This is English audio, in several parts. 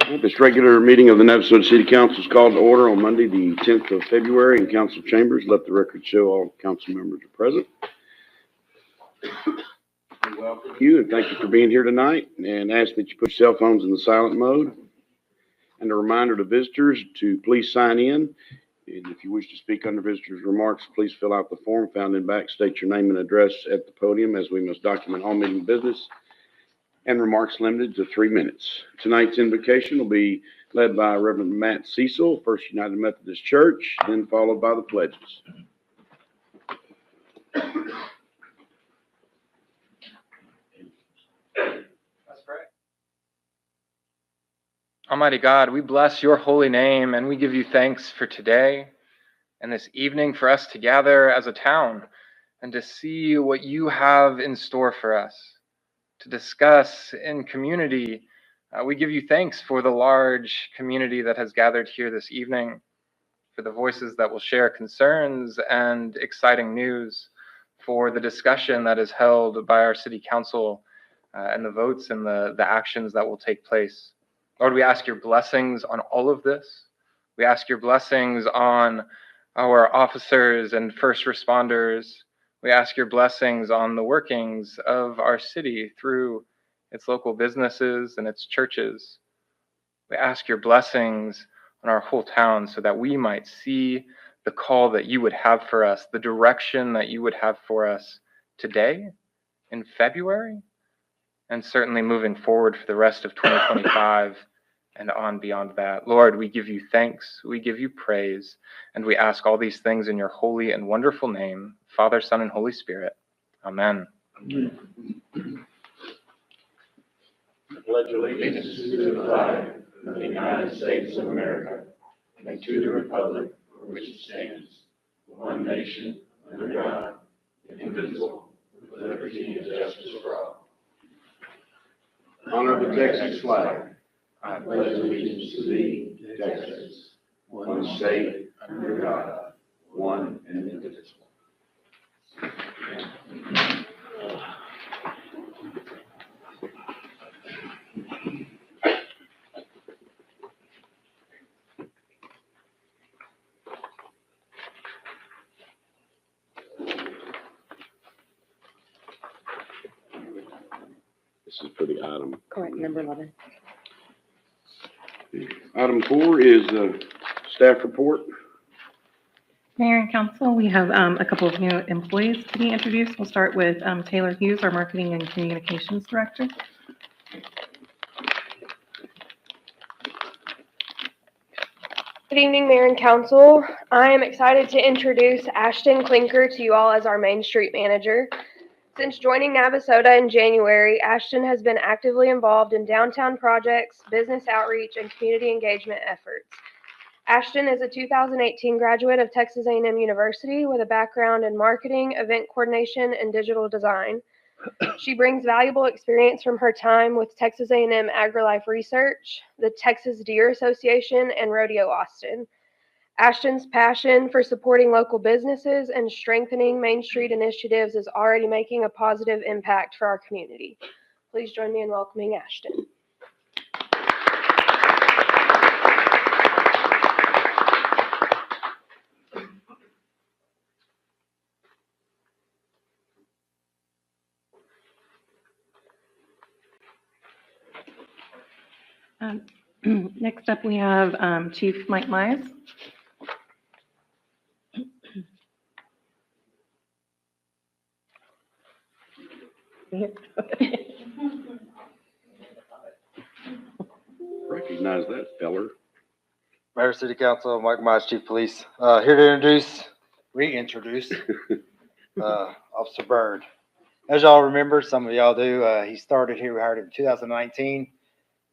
This regular meeting of the Navasota City Council is called to order on Monday, the 10th of February in council chambers. Let the record show all council members are present. We welcome you and thank you for being here tonight, and ask that you put your cell phones in the silent mode. And a reminder to visitors to please sign in. And if you wish to speak under visitors' remarks, please fill out the form found in back. State your name and address at the podium, as we must document all meeting business, and remarks limited to 3 minutes. Tonight's invocation will be led by Reverend Matt Cecil, First United Methodist Church, then followed by the pledges. Let's pray. Almighty God, we bless your holy name and we give you thanks for today and this evening for us to gather as a town and to see what you have in store for us, to discuss in community. We give you thanks for the large community that has gathered here this evening, for the voices that will share concerns and exciting news, for the discussion that is held by our city council and the votes and the actions that will take place. Lord, we ask your blessings on all of this. We ask your blessings on our officers and first responders. We ask your blessings on the workings of our city through its local businesses and its churches. We ask your blessings on our whole town so that we might see the call that you would have for us, the direction that you would have for us today, in February, and certainly moving forward for the rest of 2025 and on beyond that. Lord, we give you thanks, we give you praise, and we ask all these things in your holy and wonderful name, Father, Son, and Holy Spirit. Amen. I pledge allegiance to the flag of the United States of America and to the republic for which it stands, one nation, under God, indivisible, with liberty and justice for all. Honor the Texas flag. I pledge allegiance to thee, Texas, one state, under God, one and indivisible. This is for the item. Correct, number 11. Item 4 is staff report. Mayor and council, we have a couple of new employees to be introduced. We'll start with Taylor Hughes, our marketing and communications director. Good evening, Mayor and Council. I am excited to introduce Ashton Klinker to you all as our Main Street Manager. Since joining Navasota in January, Ashton has been actively involved in downtown projects, business outreach, and community engagement efforts. Ashton is a 2018 graduate of Texas A&M University with a background in marketing, event coordination, and digital design. She brings valuable experience from her time with Texas A&M AgriLife Research, the Texas Deer Association, and Rodeo Austin. Ashton's passion for supporting local businesses and strengthening Main Street initiatives is already making a positive impact for our community. Please join me in welcoming Ashton. Next up, we have Chief Mike Mize. Recognize that feller. Mayor, City Council, Mike Mize, Chief Police. Here to reintroduce Officer Bird. As y'all remember, some of y'all do, he started here, we hired him in 2019,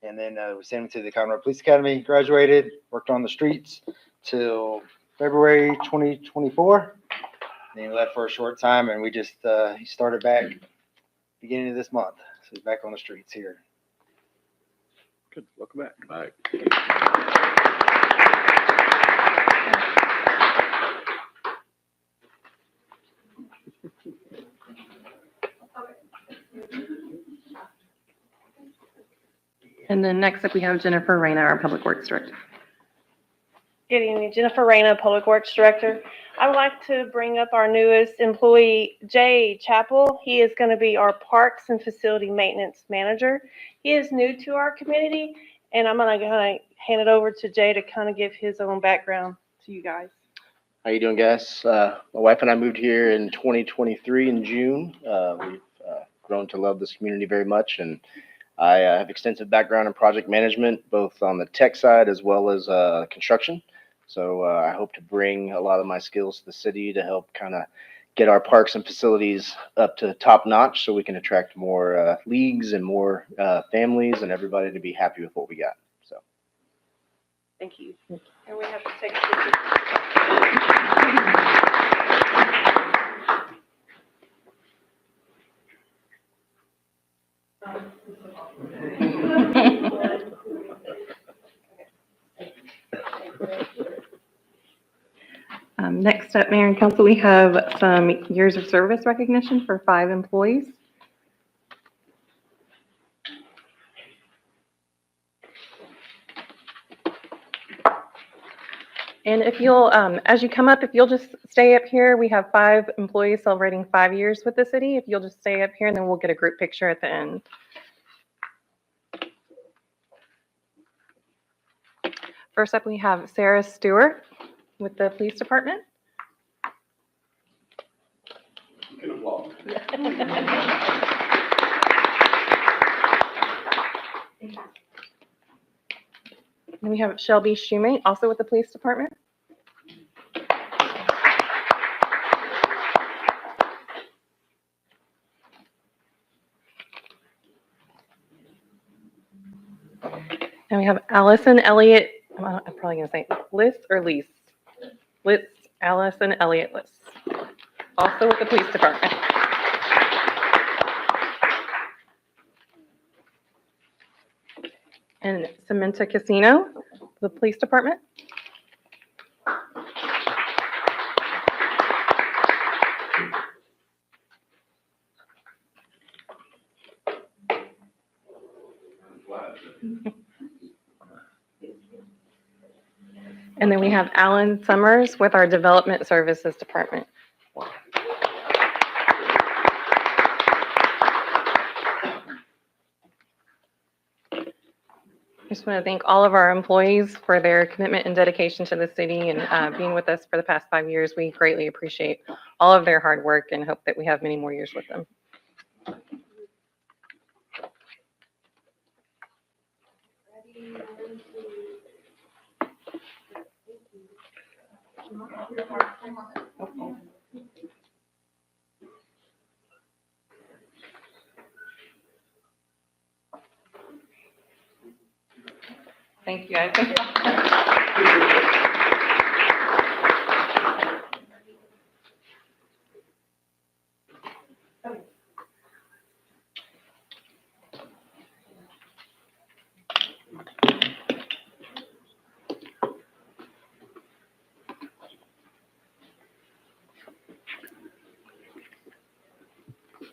and then we sent him to the Conroe Police Academy, graduated, worked on the streets till February 2024. Then he left for a short time, and we just, he started back beginning of this month. So he's back on the streets here. Good. Welcome back. Bye. And then next up, we have Jennifer Reyna, our Public Works Director. Good evening, Jennifer Reyna, Public Works Director. I would like to bring up our newest employee, Jay Chappell. He is going to be our Parks and Facility Maintenance Manager. He is new to our community, and I'm going to hand it over to Jay to kind of give his own background to you guys. How you doing, guys? My wife and I moved here in 2023 in June. We've grown to love this community very much, and I have extensive background in project management, both on the tech side as well as construction. So I hope to bring a lot of my skills to the city to help kind of get our parks and facilities up to top notch so we can attract more leagues and more families and everybody to be happy with what we got. So. Thank you. And we have to take a picture. Next up, Mayor and Council, we have some years of service recognition for 5 employees. And if you'll, as you come up, if you'll just stay up here, we have 5 employees celebrating 5 years with the city. If you'll just stay up here, and then we'll get a group picture at the end. First up, we have Sarah Stewart with the police department. And we have Shelby Shoemate, also with the police department. And we have Allison Elliott, I'm probably going to say Liss or Lease? Litz, Allison Elliott Liss, also with the police department. And Samantha Casino, the police department. And then we have Alan Summers with our Development Services Department. I just want to thank all of our employees for their commitment and dedication to the city and being with us for the past 5 years. We greatly appreciate all of their hard work and hope that we have many more years with them. Thank you, guys.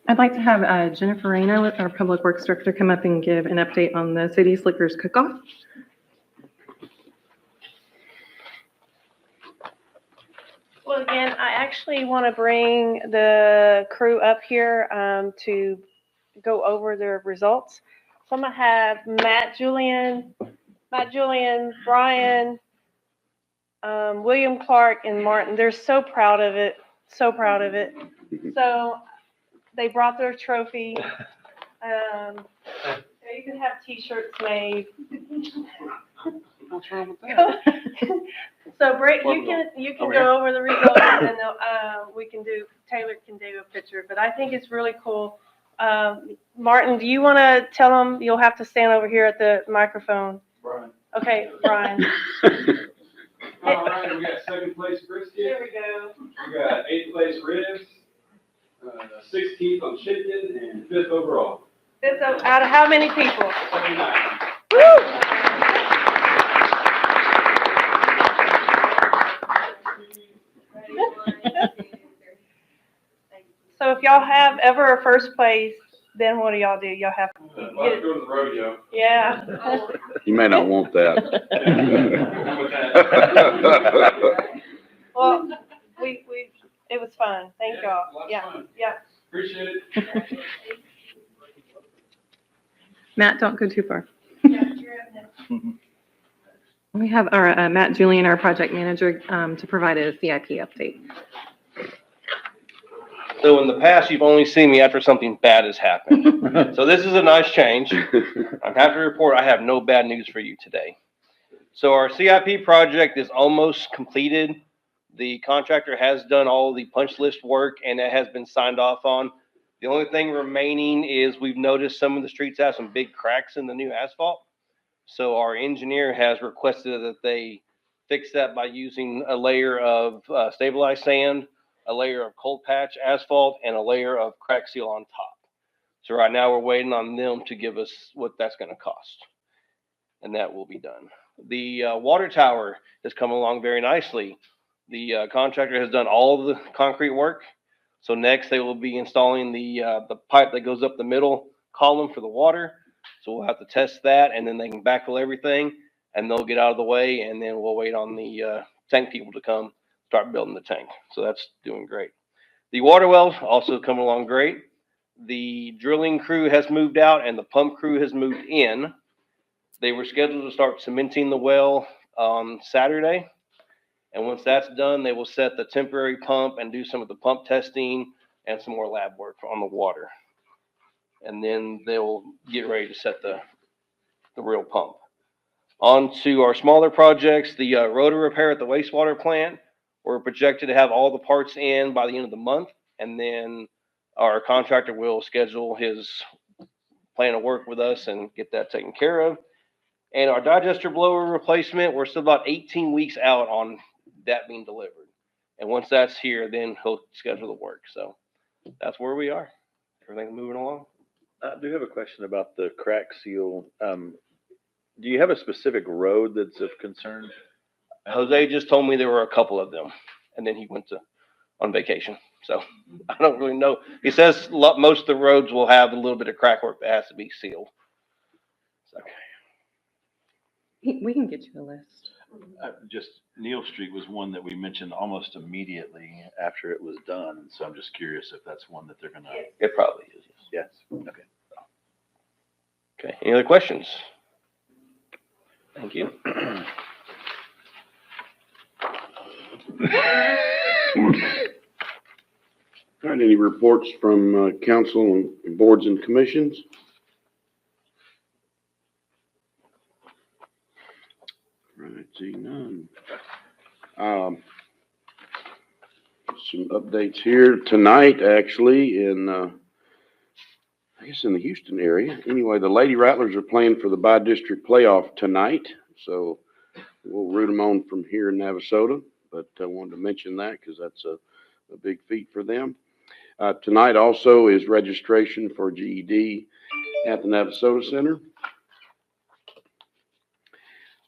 I'd like to have Jennifer Reyna, our Public Works Director, come up and give an update on the City Slickers Cook-Off. Well, again, I actually want to bring the crew up here to go over their results. So I'm going to have Matt Julian, Brian, William Clark, and Martin. They're so proud of it, so proud of it. So they brought their trophy. You can have T-shirts made. What's wrong with that? So Brett, you can go over the results, and then Taylor can do a picture. But I think it's really cool. Martin, do you want to tell them? You'll have to stand over here at the microphone. Brian. Okay, Brian. All right, we got second place brisket. Here we go. We got eighth place ribs, 16th on chicken, and 5th overall. This out of how many people? 79. Woo! So if y'all have ever a first place, then what do y'all do? Y'all have, Let's go to the rodeo. yeah. You may not want that. I'm with that. Well, it was fun. Thank Yeah, y'all. lots of Yeah, fun. yeah. Appreciate it. Matt, don't go too far. We have our Matt Julian, our project manager, to provide a CIP update. So in the past, you've only seen me after something bad has happened. So this is a nice change. I'm happy to report I have no bad news for you today. So our CIP project is almost completed. The contractor has done all the punch list work and it has been signed off on. The only thing remaining is we've noticed some of the streets have some big cracks in the new asphalt. So our engineer has requested that they fix that by using a layer of stabilized sand, a layer of cold patch asphalt, and a layer of crack seal on top. So right now we're waiting on them to give us what that's going to cost. And that will be done. The water tower has come along very nicely. The contractor has done all of the concrete work. So next they will be installing the pipe that goes up the middle column for the water. So we'll have to test that and then they can backfill everything and they'll get out of the way and then we'll wait on the tank people to come start building the tank. So that's doing great. The water wells also come along great. The drilling crew has moved out and the pump crew has moved in. They were scheduled to start cementing the well on Saturday. And once that's done, they will set the temporary pump and do some of the pump testing and some more lab work on the water. And then they'll get ready to set the real pump. On to our smaller projects, the rotor repair at the wastewater plant. We're projected to have all the parts in by the end of the month. And then our contractor will schedule his plan of work with us and get that taken care of. And our digester blower replacement, we're still about 18 weeks out on that being delivered. And once that's here, then he'll schedule the work. So that's where we are. Everything's moving along. I do have a question about the crack seal. Do you have a specific road that's of concern? Jose just told me there were a couple of them, and then he went on vacation. So I don't really know. He says most of the roads will have a little bit of crack work that has to be sealed. So. We can get you a list. Just Neal Street was one that we mentioned almost immediately after it was done. So I'm just curious if that's one that they're gonna. It probably is. Yes. Okay. Okay. Any other questions? Thank you. All right, any reports from council and boards and commissions? Right, see none. Some updates here tonight, actually, in, I guess in the Houston area. Anyway, the Lady Rattlers are playing for the by-district playoff tonight, so we'll root them on from here in Navasota, but I wanted to mention that because that's a big feat for them. Tonight also is registration for GED at the Navasota Center.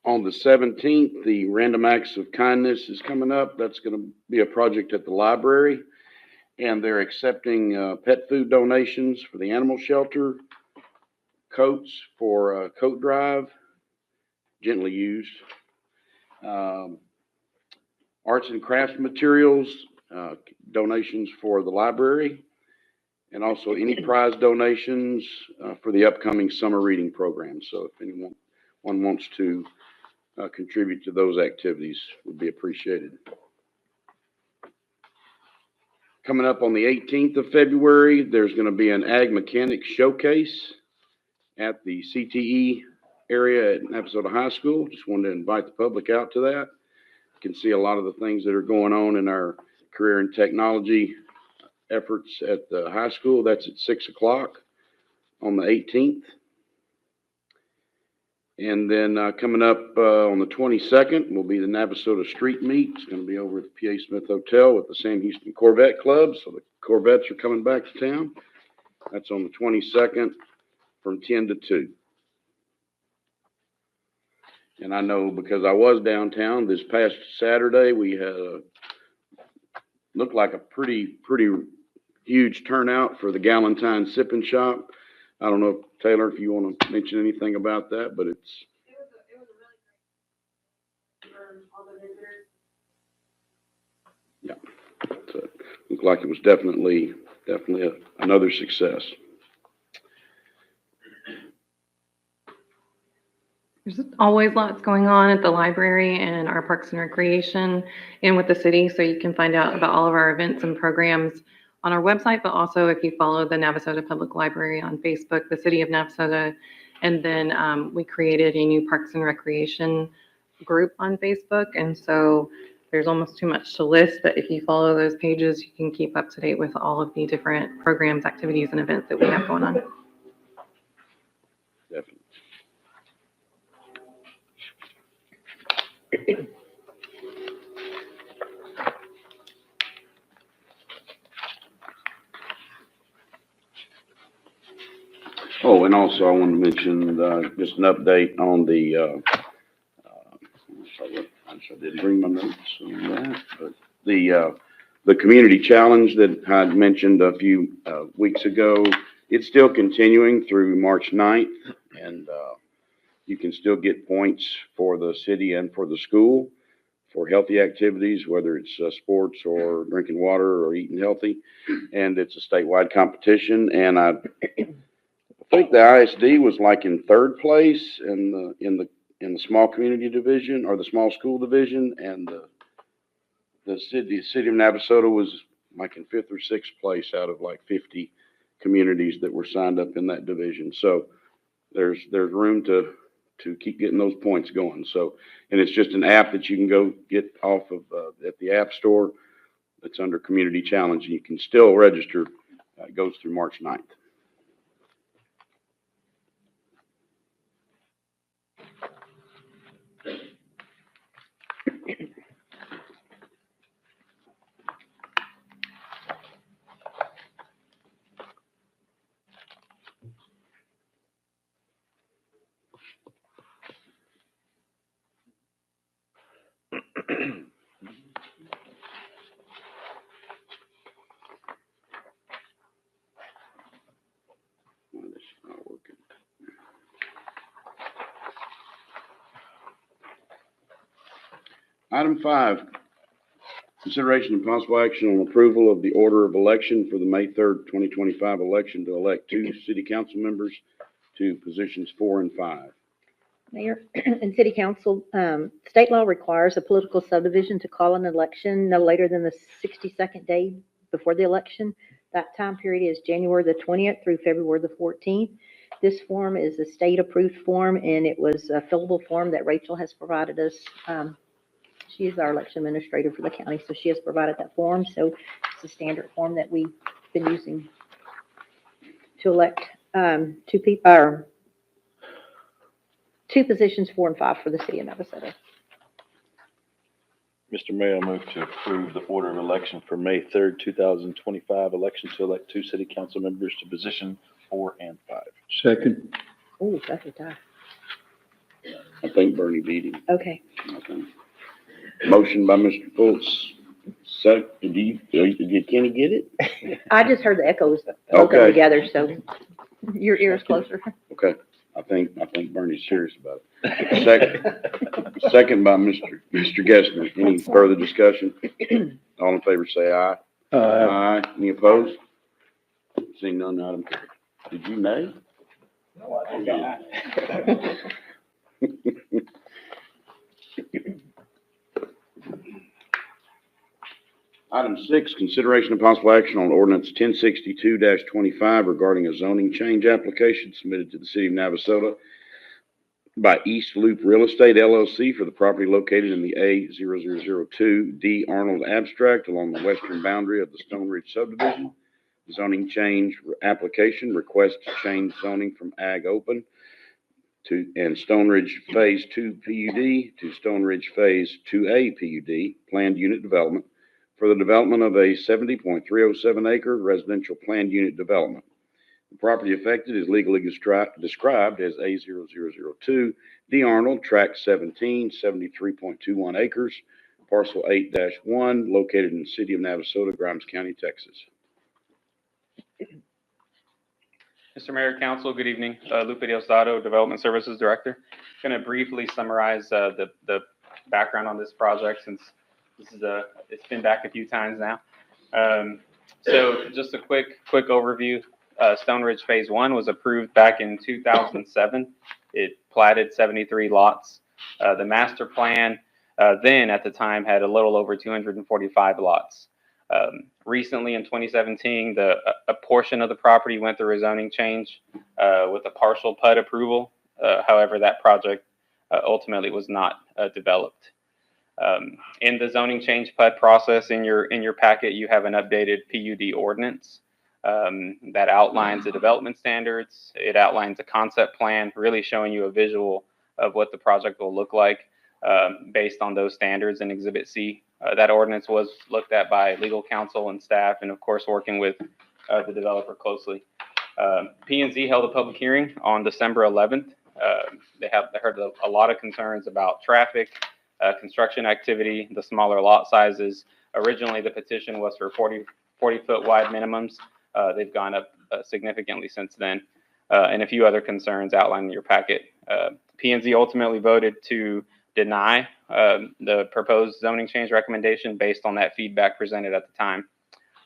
On the 17th, the Random Acts of Kindness is coming up. That's going to be a project at the library. And they're accepting pet food donations for the animal shelter, coats for coat drive, gently used, arts and crafts materials, donations for the library, and also any prize donations for the upcoming summer reading program. So if anyone wants to contribute to those activities, would be appreciated. Coming up on the 18th of February, there's going to be an Ag Mechanics Showcase at the CTE area at Navasota High School. Just wanted to invite the public out to that. You can see a lot of the things that are going on in our career and technology efforts at the high school. That's at 6 o'clock on the 18th. And then coming up on the 22nd will be the Navasota Street Meet. It's going to be over at the P.A. Smith Hotel with the Sam Houston Corvette Club. So the Corvettes are coming back to town. That's on the 22nd from 10 to 2. And I know because I was downtown this past Saturday, we had looked like a pretty huge turnout for the Galentine Sip and Shop. I don't know, Taylor, if you want to mention anything about that, but it's, yeah, so it looked like it was definitely another success. There's always lots going on at the library and our Parks and Recreation and with the city, so you can find out about all of our events and programs on our website, but also if you follow the Navasota Public Library on Facebook, the City of Navasota, and then we created a new Parks and Recreation group on Facebook, and so there's almost too much to list, but if you follow those pages, you can keep up to date with all of the different programs, activities, and events that we have going on. Definitely. Oh, and also I wanted to mention, just an update on the, sorry, I didn't bring my notes on that, but the community challenge that I had mentioned a few, weeks ago, it's still continuing through March 9th, and, you can still get points for the city and for the school for healthy activities, whether it's sports or drinking water or eating healthy. And it's a statewide competition. And I think the ISD was like in third place in the small community division or the small school division. And the city of Navasota was like in fifth or sixth place out of like 50 communities that were signed up in that division. So there's room to keep getting those points going. So, and it's just an app that you can go get off of, at the App Store. That's under Community Challenge, and you can still register. It goes through March 9th. Well, this is not working. Item 5, consideration and possible action on approval of the order of election for the May 3rd, 2025 election to elect 2 city council members to positions 4 and 5. Mayor and City Council, state law requires a political subdivision to call an election no later than the 62nd day before the election. That time period is January the 20th through February the 14th. This form is a state-approved form, and it was a fillable form that Rachel has provided us. She is our election administrator for the county, so she has provided that form. So it's a standard form that we've been using to elect 2 people, or 2 positions, 4 and 5 for the city of Navasota. Mr. Mayor, I move to approve the order of election for May 3rd, 2025 election to elect 2 city council members to position 4 and 5. Second. Oh, that's a tie. I think Bernie beat him. Okay. I think. Motion by Mr. Fultz. Did Kenny get it? I just heard the echoes both Okay. together, so your ear is closer. Okay. I think Bernie's serious about it. Second by Mr. Gessner. Any further discussion? All in favor say aye. Aye. Any opposed? Seeing none, item carried. Did you nay? No, I did not. Item 6, consideration of possible action on ordinance 1062-25 regarding a zoning change application submitted to the city of Navasota by East Loop Real Estate LLC for the property located in the A0002 D Arnold Abstract along the western boundary of the Stone Ridge subdivision. Zoning change application request to change zoning from Ag Open and Stone Ridge Phase 2 PUD to Stone Ridge Phase 2A PUD, planned unit development, for the development of a 70.307 acre residential planned unit development. The property affected is legally described as A0002 D Arnold, Tract 17, 73.21 acres, Parcel 8-1, located in the city of Navasota, Grimes County, Texas. Mr. Mayor, Council, good evening. Lupe Diosdado, Development Services Director. Going to briefly summarize the background on this project since this is it's been back a few times now. So just a quick overview. Stone Ridge Phase 1 was approved back in 2007. It platted 73 lots. The master plan then at the time had a little over 245 lots. Recently in 2017, a portion of the property went through a zoning change with a partial PUD approval. However, that project ultimately was not developed. In the zoning change PUD process in your packet, you have an updated PUD ordinance that outlines the development standards. It outlines a concept plan, really showing you a visual of what the project will look like based on those standards in Exhibit C. That ordinance was looked at by legal counsel and staff, and of course, working with the developer closely. P&Z held a public hearing on December 11th. They heard a lot of concerns about traffic, construction activity, the smaller lot sizes. Originally, the petition was for 40-foot wide minimums. They've gone up significantly since then, and a few other concerns outlined in your packet. P&Z ultimately voted to deny the proposed zoning change recommendation based on that feedback presented at the time.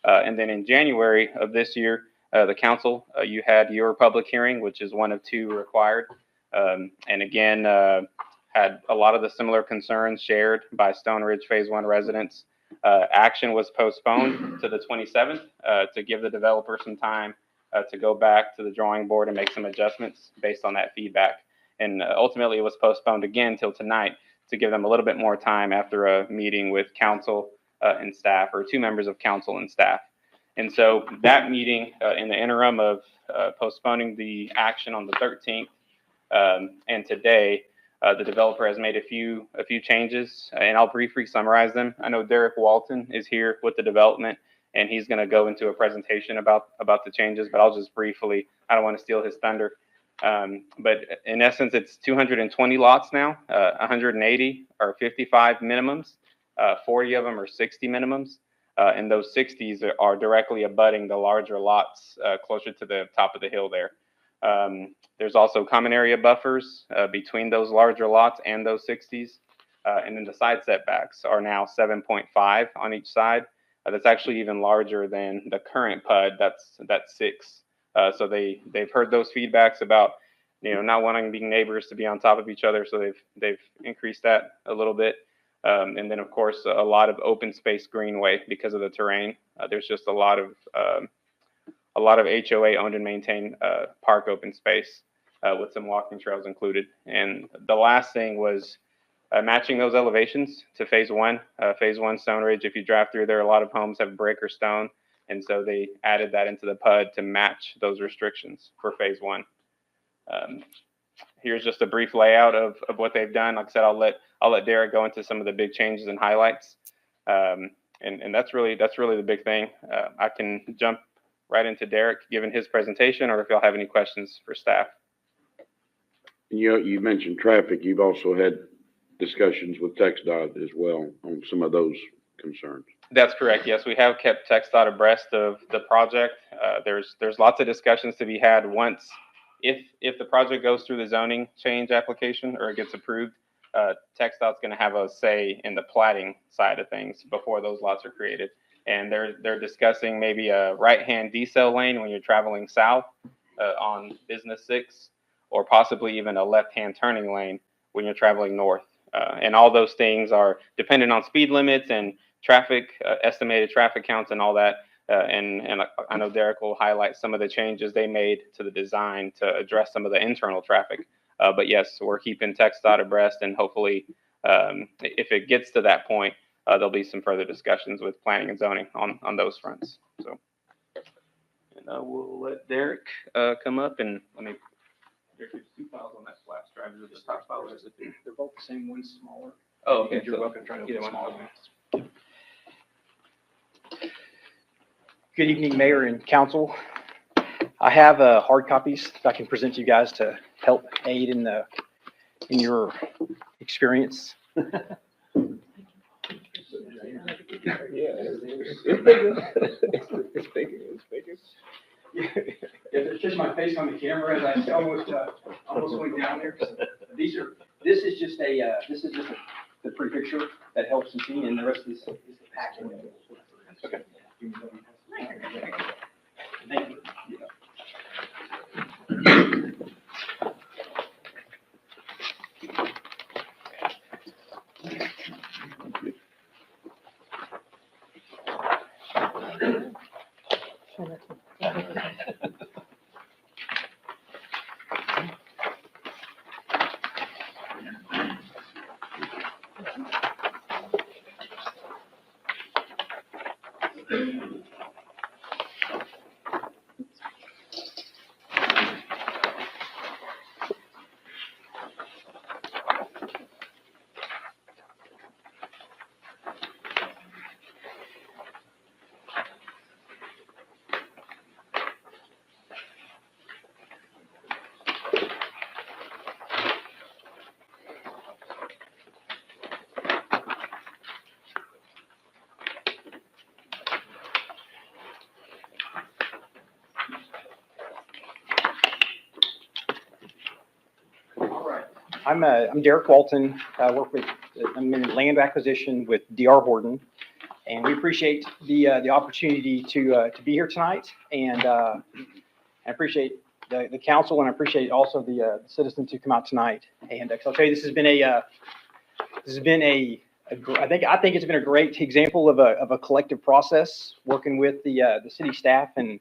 And then in January of this year, the council, you had your public hearing, which is one of two required. And again, had a lot of the similar concerns shared by Stone Ridge Phase 1 residents. Action was postponed to the 27th to give the developer some time to go back to the drawing board and make some adjustments based on that feedback. And ultimately, it was postponed again till tonight to give them a little bit more time after a meeting with council and staff, or two members of council and staff. And so that meeting in the interim of postponing the action on the 13th and today, the developer has made a few changes, and I'll briefly summarize them. I know Derek Walton is here with the development, and he's going to go into a presentation about the changes, but I'll just briefly, I don't want to steal his thunder. But in essence, it's 220 lots now, 180 are 55 minimums, 40 of them are 60 minimums, and those 60s are directly abutting the larger lots closer to the top of the hill there. There's also common area buffers between those larger lots and those 60s, and then the side setbacks are now 7.5 on each side. That's actually even larger than the current PUD, that's 6. So they've heard those feedbacks about, not wanting being neighbors to be on top of each other. So they've increased that a little bit. And then of course, a lot of open space greenway because of the terrain. There's just a lot of HOA owned and maintained park open space with some walking trails included. And the last thing was matching those elevations to Phase 1. Phase 1 Stone Ridge, if you drive through there, a lot of homes have brick or stone. And so they added that into the PUD to match those restrictions for Phase 1. Here's just a brief layout of what they've done. Like I said, I'll let Derek go into some of the big changes and highlights. And that's really the big thing. I can jump right into Derek giving his presentation, or if y'all have any questions for staff. You mentioned traffic. You've also had discussions with TxDOT as well on some of those concerns. That's correct. Yes, we have kept TxDOT abreast of the project. There's lots of discussions to be had once, if the project goes through the zoning change application or it gets approved. TxDOT's going to have a say in the platting side of things before those lots are created, and they're discussing maybe a right-hand decel lane when you're traveling south on Business 6, or possibly even a left-hand turning lane when you're traveling north. And all those things are dependent on speed limits and traffic, estimated traffic counts and all that. And I know Derek will highlight some of the changes they made to the design to address some of the internal traffic. But yes, we're keeping TxDOT abreast, and hopefully if it gets to that point, there'll be some further discussions with planning and zoning on those fronts. So, and we'll let Derek come up, and let me, there's 2 files on that flash drive. Is it the top file or is it the? They're both the same, one's smaller. Oh, okay. You're welcome to try to open Either the one. smaller one. Good evening, Mayor and Council. I have hard copies that I can present to you guys to help aid in your experience. It's bigger. It's bigger. catch my face on the camera as I almost went down there. So this is just the pre-picture that helps you see, and the rest is the packet. Okay. Thank you. I'm Derek Walton. I'm in land acquisition with DR Horton, and we appreciate the opportunity to be here tonight, and I appreciate the council, and I appreciate also the citizens who come out tonight. And I'll tell you, this has been I think it's been a great example of a collective process, working with the city staff and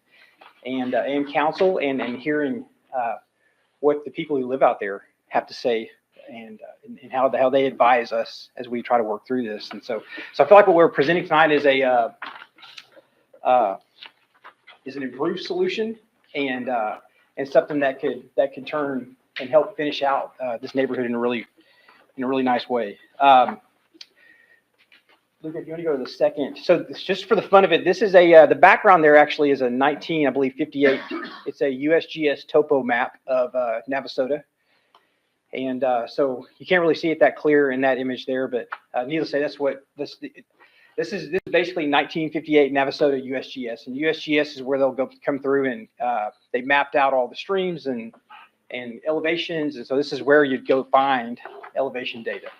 council, and hearing what the people who live out there have to say, and how they advise us as we try to work through this. And so I feel like what we're presenting tonight is an improved solution, and something that could turn and help finish out this neighborhood in a really nice way. Luca, if you want to go to the second. So just for the fun of it, this is the background there actually is a 1958. It's a USGS topo map of Navasota. And so you can't really see it that clear in that image there, but needless to say, this is basically 1958 Navasota USGS, and USGS is where they'll come through, and they mapped out all the streams and elevations, and so this is where you'd go find elevation data.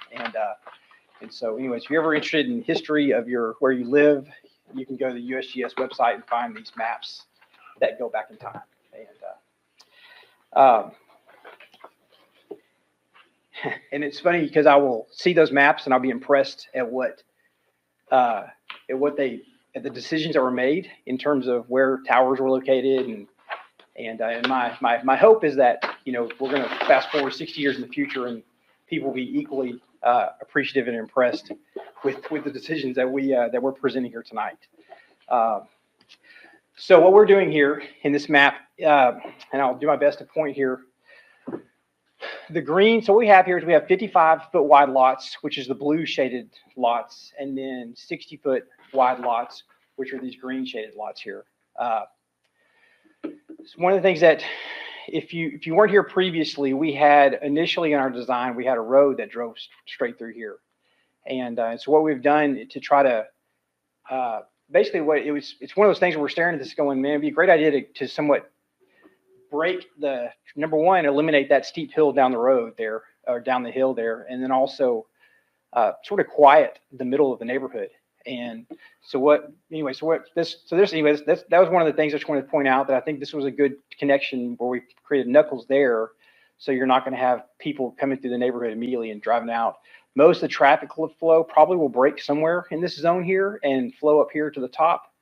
And so anyways, if you're ever interested in history of where you live, you can go to the USGS website and find these maps that go back in time. And it's funny because I will see those maps and I'll be impressed at the decisions that were made in terms of where towers were located, and my hope is that we're going to fast forward 60 years in the future and people will be equally appreciative and impressed with the decisions that we're presenting here tonight. So what we're doing here in this map, and I'll do my best to point here. The green, so what we have here is we have 55-foot wide lots, which is the blue shaded lots, and then 60-foot wide lots, which are these green shaded lots here. One of the things that, if you weren't here previously, we had initially in our design, we had a road that drove straight through here. And so what we've done to try to, basically it's one of those things where we're staring at this going, man, it'd be a great idea to somewhat break number one, eliminate that steep hill down the road there, or down the hill there, and then also sort of quiet the middle of the neighborhood. And so that was one of the things I just wanted to point out, that I think this was a good connection where we created knuckles there, so you're not going to have people coming through the neighborhood immediately and driving out. Most of the traffic flow probably will break somewhere in this zone here and flow up here to the top,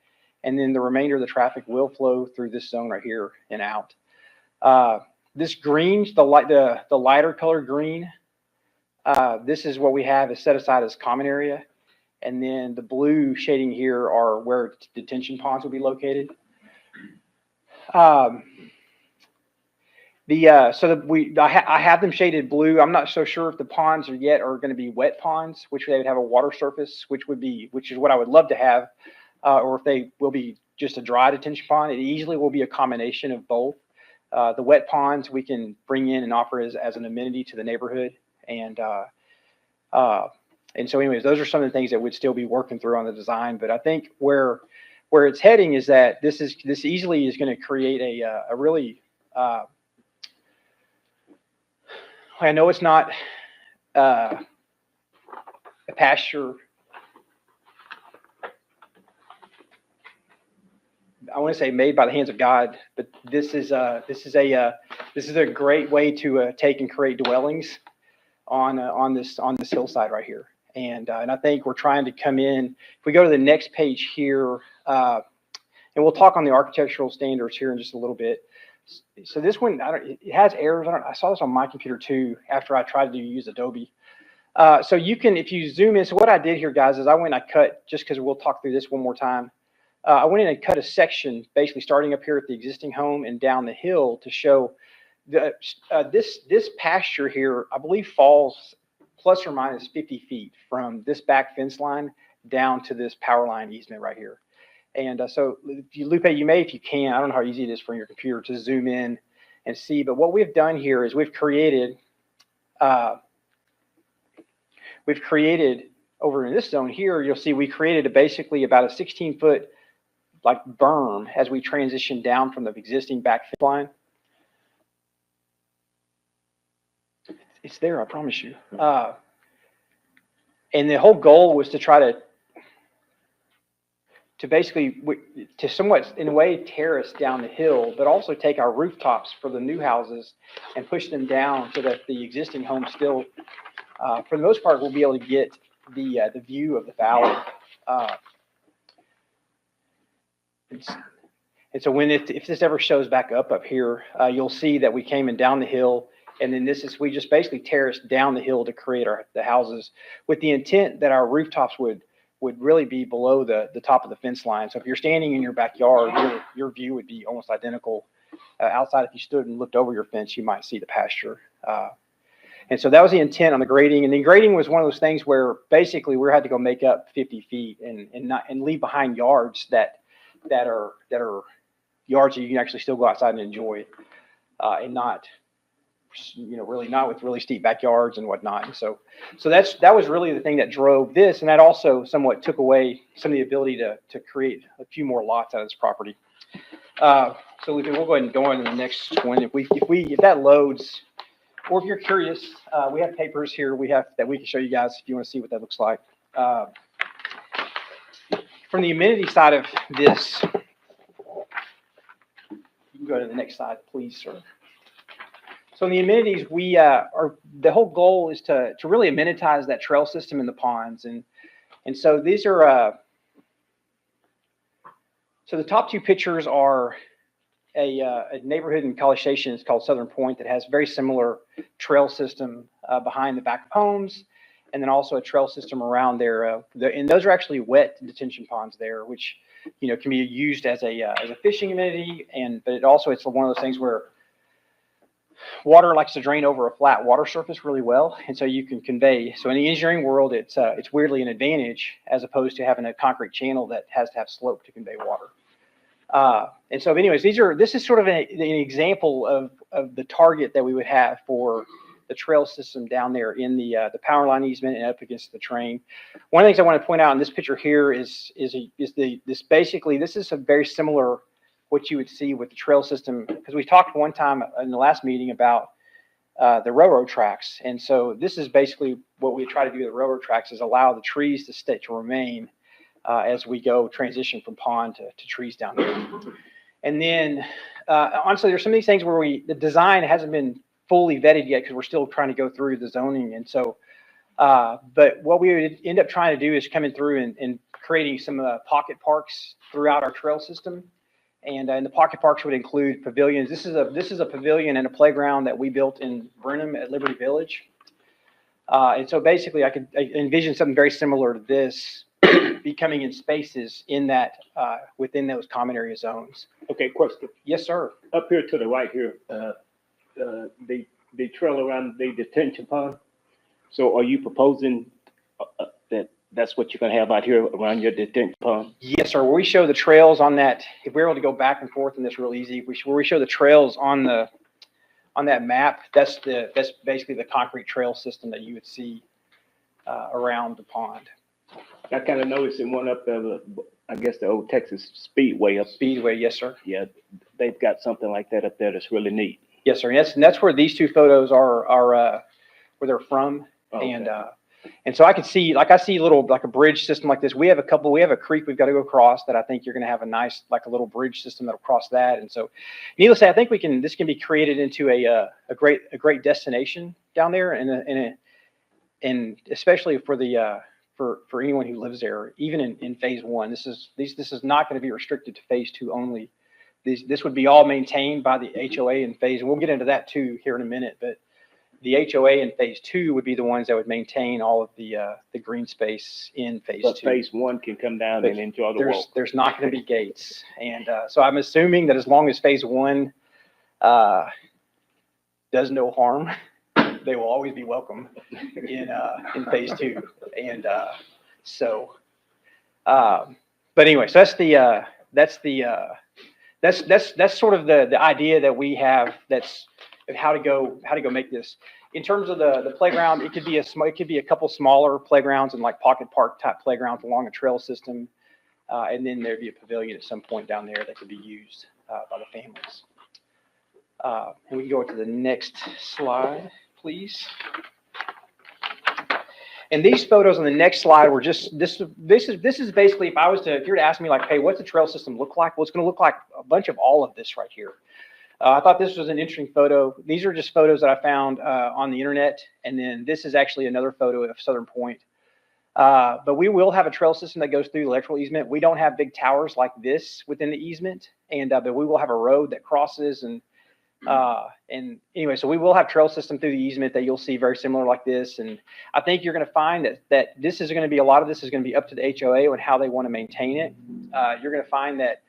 and then the remainder of the traffic will flow through this zone right here and out. This green, the lighter colored green, this is what we have is set aside as common area. And then the blue shading here are where detention ponds will be located. I have them shaded blue. I'm not so sure if the ponds are going to be wet ponds, which they would have a water surface, which is what I would love to have, or if they will be just a dry detention pond. It easily will be a combination of both. The wet ponds we can bring in and offer as an amenity to the neighborhood, and so anyways, those are some of the things that we'd still be working through on the design. But I think where it's heading is that this easily is going to create a really I know it's not a pasture. I want to say made by the hands of God, but this is a great way to take and create dwellings on this hillside right here. And I think we're trying to come in. If we go to the next page here, and we'll talk on the architectural standards here in just a little bit. So this one, it has errors. I saw this on my computer too after I tried to use Adobe. So you can, if you zoom in, so what I did here, guys, is I went and I cut, just because we'll talk through this one more time. I went in and cut a section, basically starting up here at the existing home and down the hill to show this pasture here, I believe, falls plus or minus 50 feet from this back fence line down to this power line easement right here. And so, Lupe, you may, if you can, I don't know how easy it is from your computer to zoom in and see, but what we've done here is we've created over in this zone here, you'll see we created basically about a 16-foot like berm as we transition down from the existing back fence line. It's there, I promise you. And the whole goal was to try to basically, to somewhat, in a way, terrace down the hill, but also take our rooftops for the new houses and push them down so that the existing homes still, for the most part, will be able to get the view of the valley. And so when if this ever shows back up here, you'll see that we came in down the hill, and then we just basically terraced down the hill to create the houses with the intent that our rooftops would really be below the top of the fence line. So if you're standing in your backyard, your view would be almost identical. Outside, if you stood and looked over your fence, you might see the pasture. And so that was the intent on the grading. And the grading was one of those things where basically we had to go make up 50 feet and leave behind yards that are yards that you can actually still go outside and enjoy, and not, really not with really steep backyards and whatnot. And so that was really the thing that drove this, and that also somewhat took away some of the ability to create a few more lots out of this property. So we'll go ahead and go on to the next one. If that loads, or if you're curious, we have papers here that we can show you guys if you want to see what that looks like. From the amenity side of this, you can go to the next slide, please, sir. So in the amenities, the whole goal is to really amenitize that trail system in the ponds. And so these are, so the top two pictures are a neighborhood in College Station. It's called Southern Point, that has very similar trail system behind the back of homes, and then also a trail system around there. And those are actually wet detention ponds there, which can be used as a fishing amenity, but it's one of those things where water likes to drain over a flat water surface really well, and so you can convey. So in the engineering world, it's weirdly an advantage as opposed to having a concrete channel that has to have slope to convey water. And so, anyways, this is sort of an example of the target that we would have for the trail system down there in the power line easement and up against the train. One of the things I want to point out in this picture here is this is a very similar what you would see with the trail system, because we talked one time in the last meeting about the railroad tracks. And so this is basically what we try to do with the railroad tracks, is allow the trees to remain as we go transition from pond to trees down there. And then honestly, there's some of these things where the design hasn't been fully vetted yet because we're still trying to go through the zoning. And so, but what we would end up trying to do is coming through and creating some pocket parks throughout our trail system. And the pocket parks would include pavilions. This is a pavilion and a playground that we built in Brenham at Liberty Village. And so basically I envision something very similar to this becoming in spaces in that within those common area zones. Okay, question. Yes, sir. Up here to the right here, the trail around the detention pond. So are you proposing that's what you're going to have out here around your detention pond? Yes, sir. Where we show the trails on that, if we're able to go back and forth in this real easy, where we show the trails on that map, that's basically the concrete trail system that you would see around the pond. I kind of noticed in one up there, I guess the old Texas Speedway up. Speedway, yes, sir. Yeah, they've got something like that up there that's really neat. Yes, sir. And that's where these two photos are where they're from. Okay. And so I can see, like I see like a bridge system like this. We have a creek we've got to go across that I think you're going to have a nice, like a little bridge system that'll cross that. And so needless to say, I think this can be created into a great destination down there and especially for for anyone who lives there, even in phase one. This is not going to be restricted to phase two only. This would be all maintained by the HOA in phase, and we'll get into that too here in a minute, but the HOA in phase two would be the ones that would maintain all of the green space in phase But two. phase one can come down and enjoy the walk. There's not going to be gates. And so I'm assuming that as long as phase one does no harm, they will always be welcome in phase two. And but anyway, so that's sort of the idea that we have. That's how to go make this. In terms of the playground, it could be a couple smaller playgrounds and like pocket park type playgrounds along a trail system, and then there'd be a pavilion at some point down there that could be used by the families. And we can go to the next slide, please. And these photos on the next slide were just this is basically if you were to ask me like, hey, what's the trail system look like? Well, it's going to look like a bunch of all of this right here. I thought this was an interesting photo. These are just photos that I found on the internet. And then this is actually another photo of Southern Point. But we will have a trail system that goes through the electrical easement. We don't have big towers like this within the easement. but we will have a road that crosses and anyway, so we will have trail system through the easement that you'll see very similar like this. And I think you're going to find that this is going to be a lot of this is going to be up to the HOA on how they want to maintain it. You're going to find that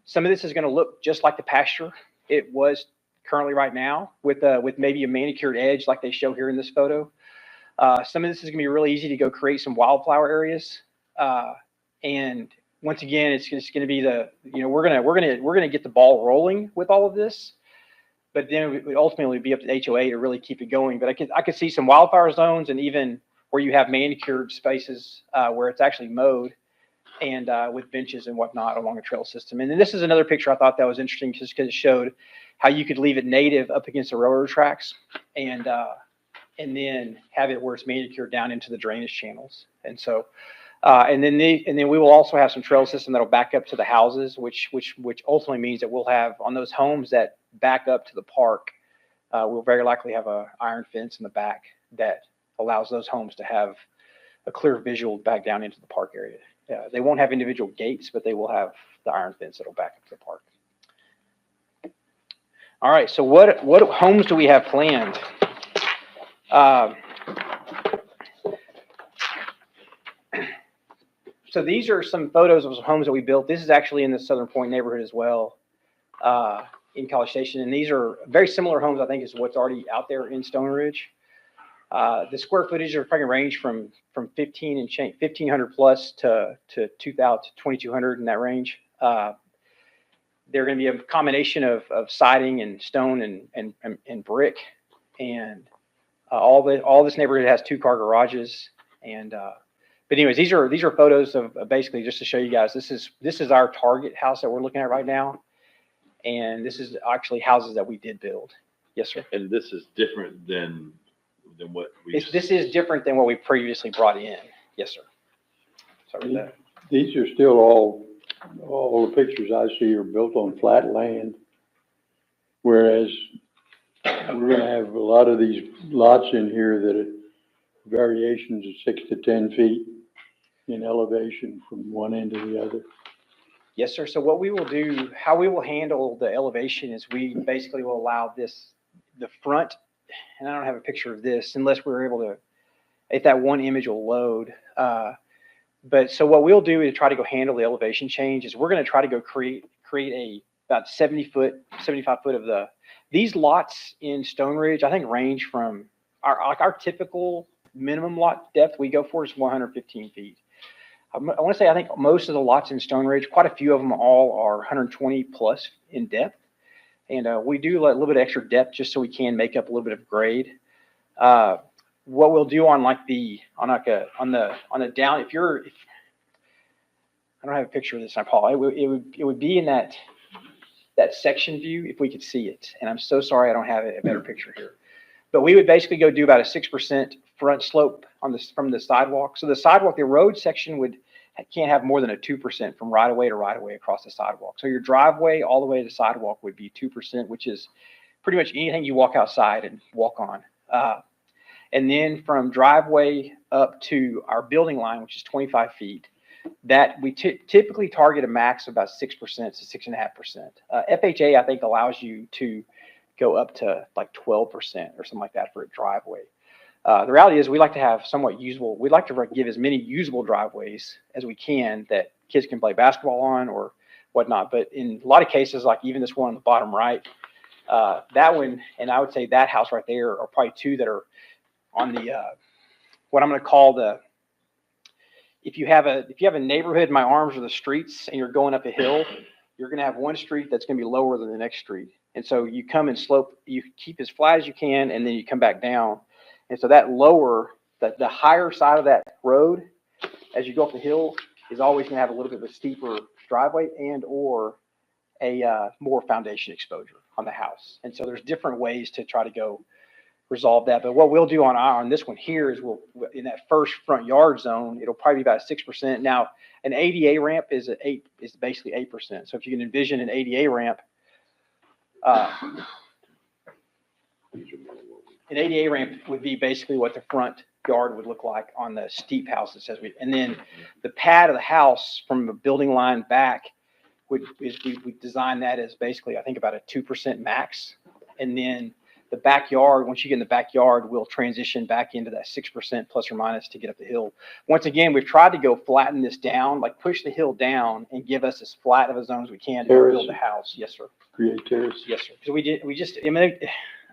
some of this is going to look just like the pasture it was currently right now with maybe a manicured edge like they show here in this photo. Some of this is going to be really easy to go create some wildflower areas. And once again, it's going to be we're going to get the ball rolling with all of this. But then it would ultimately be up to the HOA to really keep it going. But I could see some wildfire zones and even where you have manicured spaces where it's actually mowed and with benches and whatnot along a trail system. And then this is another picture I thought that was interesting just because it showed how you could leave it native up against the railroad tracks and then have it where it's manicured down into the drainage channels. And so and then we will also have some trail system that'll back up to the houses, which ultimately means that we'll have on those homes that back up to the park, we'll very likely have a iron fence in the back that allows those homes to have a clear visual back down into the park area. They won't have individual gates, but they will have the iron fence that'll back up to the park. All right, so what homes do we have planned? So these are some photos of some homes that we built. This is actually in the Southern Point neighborhood as well, in College Station. And these are very similar homes, I think, is what's already out there in Stone Ridge. The square footage are probably range from 1,500 plus to 2,200 in that range. They're going to be a combination of siding and stone and brick. And all this neighborhood has 2-car garages. And but anyways, these are photos of basically just to show you guys. This is our target house that we're looking at right now, and this is actually houses that we did build. Yes, sir. And this is different than what we. This is different than what we previously brought in. Yes, sir. Sorry about that. These are still all the pictures I see are built on flat land, whereas we're going to have a lot of these lots in here that are variations of 6 to 10 feet in elevation from one end to the other. Yes, sir. So what we will do, how we will handle the elevation is we basically will allow the front, and I don't have a picture of this unless we're able to, if that one image will load. But so what we'll do to try to go handle the elevation change is we're going to try to go create about 75 foot of these lots in Stone Ridge, I think range from our typical minimum lot depth we go for is 115 feet. I want to say I think most of the lots in Stone Ridge, quite a few of them all are 120 plus in depth. And we do a little bit of extra depth just so we can make up a little bit of grade. What we'll do on the down, I don't have a picture of this, Paul. It would be in that section view if we could see it. And I'm so sorry I don't have a better picture here. But we would basically go do about a 6% front slope on this from the sidewalk. So the sidewalk, the road section can't have more than a 2% from right of way to right of way across the sidewalk. So your driveway all the way to the sidewalk would be 2%, which is pretty much anything you walk outside and walk on. And then from driveway up to our building line, which is 25 feet, that we typically target a max of about 6% to 6.5%. FHA, I think, allows you to go up to like 12% or something like that for a driveway. The reality is we like to have somewhat usable, we'd like to give as many usable driveways as we can that kids can play basketball on or whatnot. But in a lot of cases, like even this one on the bottom right, that one, and I would say that house right there are probably two that are on the, what I'm going to call the, if you have a neighborhood, my arms are the streets and you're going up a hill, you're going to have one street that's going to be lower than the next street. And so you come and slope, you keep as flat as you can, and then you come back down. And so that lower, the higher side of that road, as you go up the hill, is always going to have a little bit of a steeper driveway and or a more foundation exposure on the house. And so there's different ways to try to go resolve that. But what we'll do on this one here is we'll, in that first front yard zone, it'll probably be about 6%. Now, an ADA ramp is basically 8%. So if you can envision an ADA ramp, an ADA ramp would be basically what the front yard would look like on the steep houses, and then the pad of the house from the building line back we design that as basically, I think, about a 2% max, and then the backyard, once you get in the backyard, we'll transition back into that 6% plus or minus to get up the hill. Once again, we've tried to go flatten this down, like push the hill down and give us as flat of a zone as we can to build the house. Yes, sir. Create terrace. Yes, sir. Because I mean,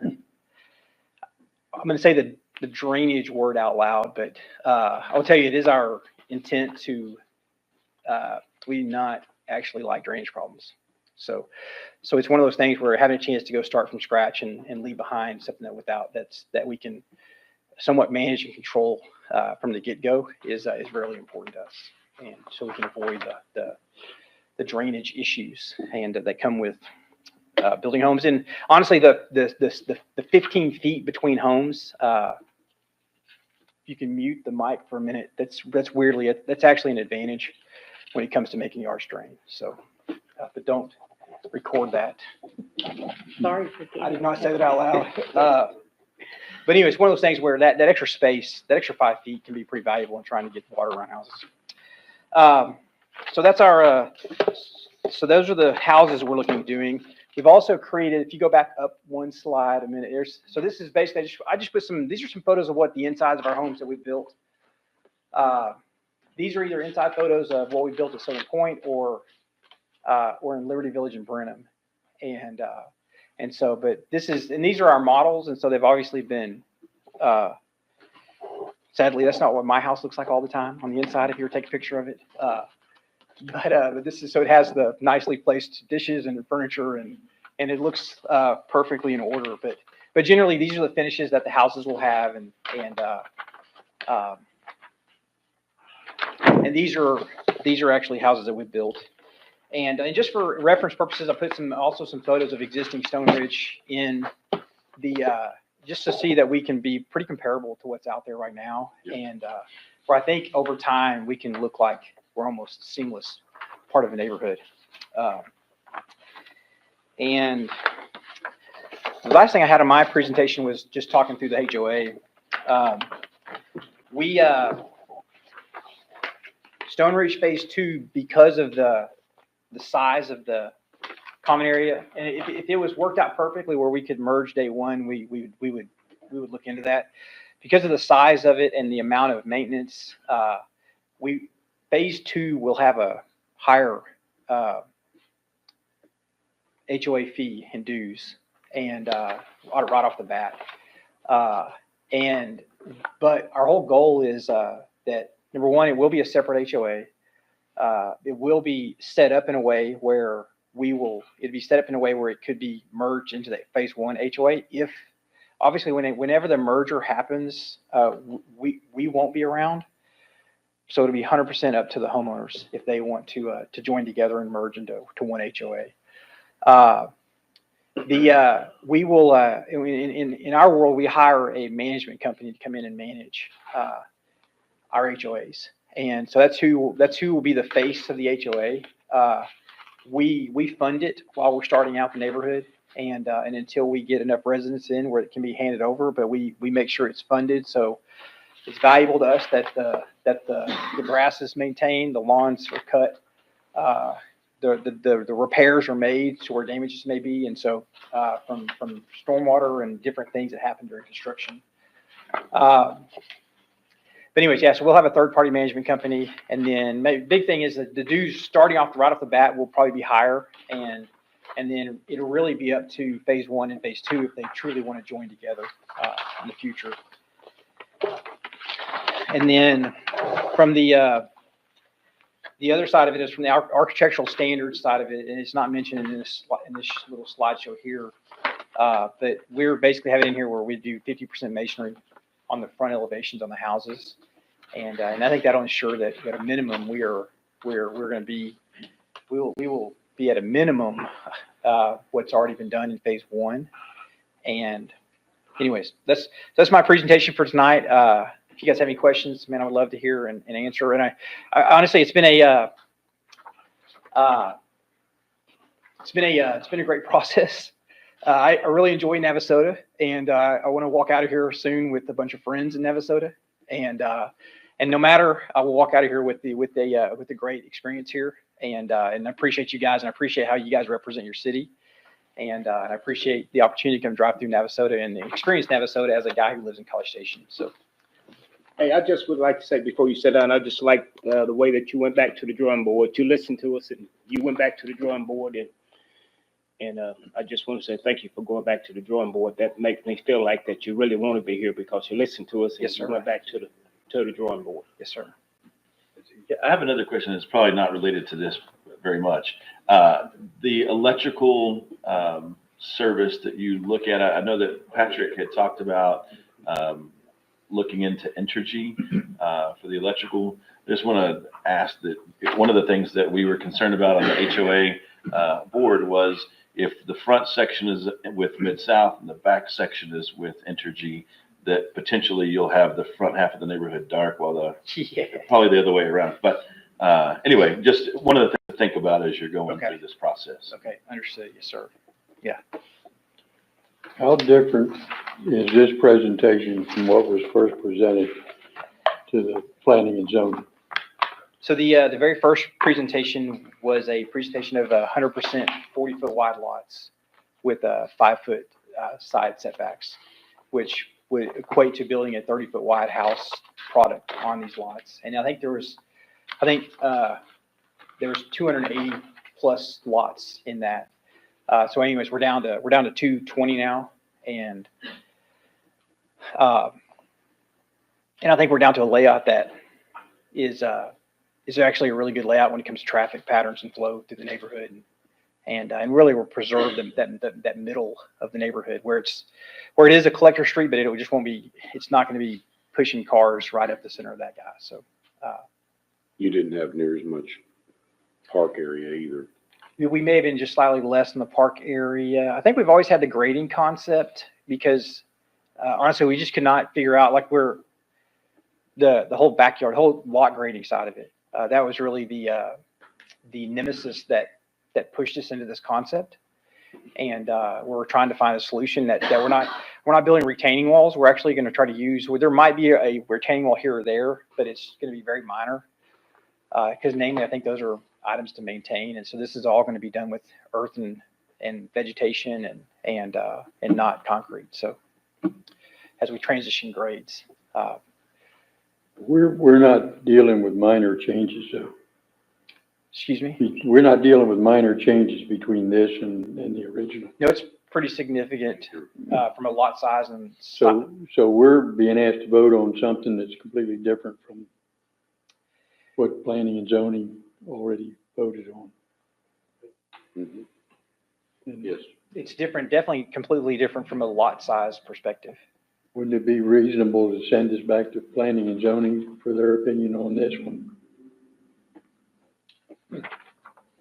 I'm going to say the drainage word out loud, but I'll tell you, it is our intent to, we do not actually like drainage problems. So it's one of those things where having a chance to go start from scratch and leave behind something that we can somewhat manage and control from the get-go is really important to us, and so we can avoid the drainage issues and that come with building homes. And honestly, the 15 feet between homes, you can mute the mic for a minute. That's actually an advantage when it comes to making yards drain. So, but don't record that. Sorry. I did not say that out loud. But anyway, it's one of those things where that extra space, that extra 5 feet can be pretty valuable in trying to get water around houses. So that's our, so those are the houses we're looking at doing. We've also created, if you go back up one slide a minute, so this is basically, I just put these are some photos of what the insides of our homes that we've built. These are either inside photos of what we built at Southern Point or in Liberty Village in Brenham. And so, but these are our models. And so they've obviously been, sadly, that's not what my house looks like all the time on the inside, if you were to take a picture of it. But this is, so it has the nicely placed dishes and the furniture and it looks perfectly in order. But generally these are the finishes that the houses will have. And these are actually houses that we built. And just for reference purposes, I put also some photos of existing Stone Ridge in the, just to see that we can be pretty comparable to what's out there right now. Yeah. And where I think over time we can look like we're almost seamless part of a neighborhood. And the last thing I had on my presentation was just talking through the HOA. Stone Ridge Phase 2, because of the size of the common area, and if it was worked out perfectly where we could merge day one, we would look into that. Because of the size of it and the amount of maintenance, Phase 2 will have a higher HOA fee and dues, and right off the bat. But our whole goal is that, number one, it will be a separate HOA. It will be set up in a way where it could be merged into the Phase 1 HOA. If obviously whenever the merger happens, we won't be around. So it'll be 100% up to the homeowners if they want to join together and merge into one HOA. We will, in our world, we hire a management company to come in and manage our HOAs. And so that's who will be the face of the HOA. We fund it while we're starting out the neighborhood and until we get enough residents in where it can be handed over, but we make sure it's funded. So it's valuable to us that the grass is maintained, the lawns are cut, the repairs are made to where damages may be, and so from stormwater and different things that happen during construction. But anyways, yeah, so we'll have a third-party management company, and then big thing is that the dues starting right off the bat will probably be higher, and then it'll really be up to phase 1 and phase 2 if they truly want to join together in the future. And then from the other side of it is from the architectural standards side of it, and it's not mentioned in this little slideshow here, but we're basically having it in here where we do 50% masonry on the front elevations on the houses, and I think that'll ensure that at a minimum we will be at a minimum what's already been done in phase 1. And anyways, that's my presentation for tonight. If you guys have any questions, man, I would love to hear and answer. And I honestly, it's been a great process. I really enjoy Navasota, and I want to walk out of here soon with a bunch of friends in Navasota. And no matter, I will walk out of here with a great experience here. And I appreciate you guys, and I appreciate how you guys represent your city. And I appreciate the opportunity to come drive through Navasota and experience Navasota as a guy who lives in College Station. So. Hey, I just would like to say before you sit down, I just like the way that you went back to the drawing board. You listened to us and you went back to the drawing board, and I just want to say thank you for going back to the drawing board. That makes me feel like that you really want to be here because you listened to us and yes, sir. You went back to the drawing board. Yes, sir. Yeah, I have another question that's probably not related to this very much. The electrical service that you look at, I know that Patrick had talked about looking into Entergy for the electrical. I just want to ask that one of the things that we were concerned about on the HOA board was if the front section is with Mid-South and the back section is with Entergy, that potentially you'll have the front half of the neighborhood dark while probably the other way around. But anyway, just one of the things to think about as you're going through this process. Okay, understood. Yes, sir. Yeah. How different is this presentation from what was first presented to the planning and zoning? So the very first presentation was a presentation of 100% 40-foot wide lots with 5-foot side setbacks, which would equate to building a 30-foot wide house product on these lots. And I think there was 280 plus lots in that. So anyways, we're down to 220 now, and I think we're down to a layout that is actually a really good layout when it comes to traffic patterns and flow through the neighborhood, and really will preserve that middle of the neighborhood where it is a collector street, but it's not going to be pushing cars right up the center of that guy. So You didn't have near as much park area either. we may have been just slightly less in the park area. I think we've always had the grading concept because honestly, we just could not figure out the whole backyard, whole lot grading side of it. That was really the nemesis that pushed us into this concept. And we're trying to find a solution that we're not building retaining walls. We're actually going to try to use, there might be a retaining wall here or there, but it's going to be very minor. Because namely, I think those are items to maintain. And so this is all going to be done with earth and vegetation and not concrete. So as we transition grades. We're not dealing with minor changes, though. Excuse me? We're not dealing with minor changes between this and the original. No, it's pretty significant from a lot size and So we're being asked to vote on something that's completely different from what planning and zoning already voted on. Mm-hmm. Yes. It's different, definitely completely different from a lot size perspective. wouldn't it be reasonable to send this back to planning and zoning for their opinion on this one?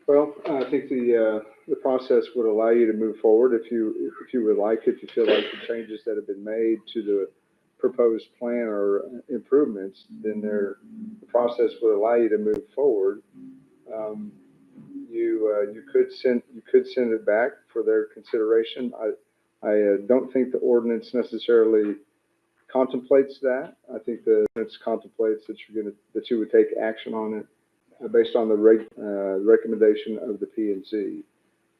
Well, I think the process would allow you to move forward if you would like, if you feel like the changes that have been made to the proposed plan are improvements, then the process would allow you to move forward. You could send it back for their consideration. I don't think the ordinance necessarily contemplates that. I think the ordinance contemplates that you would take action on it based on the recommendation of the P&Z.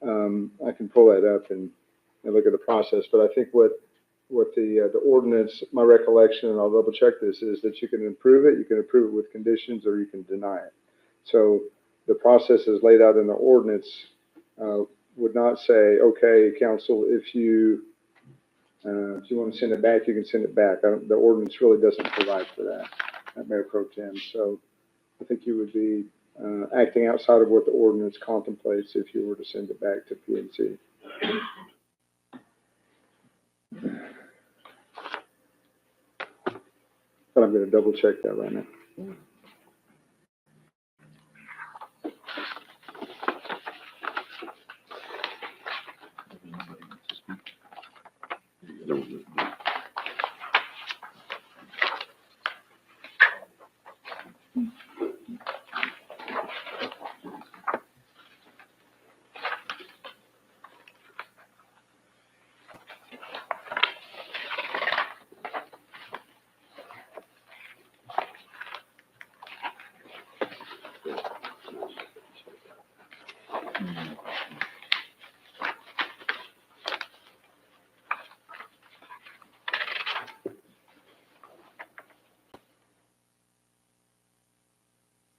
I can pull that up and look at the process, but I think what the ordinance, my recollection, and I'll double check this, is that you can approve it with conditions, or you can deny it. So the process is laid out in the ordinance would not say, okay, council, if you want to send it back, you can send it back. The ordinance really doesn't provide for that, Mayor Pro Tem. So I think you would be acting outside of what the ordinance contemplates if you were to send it back to P&Z. But I'm going to double check that right now.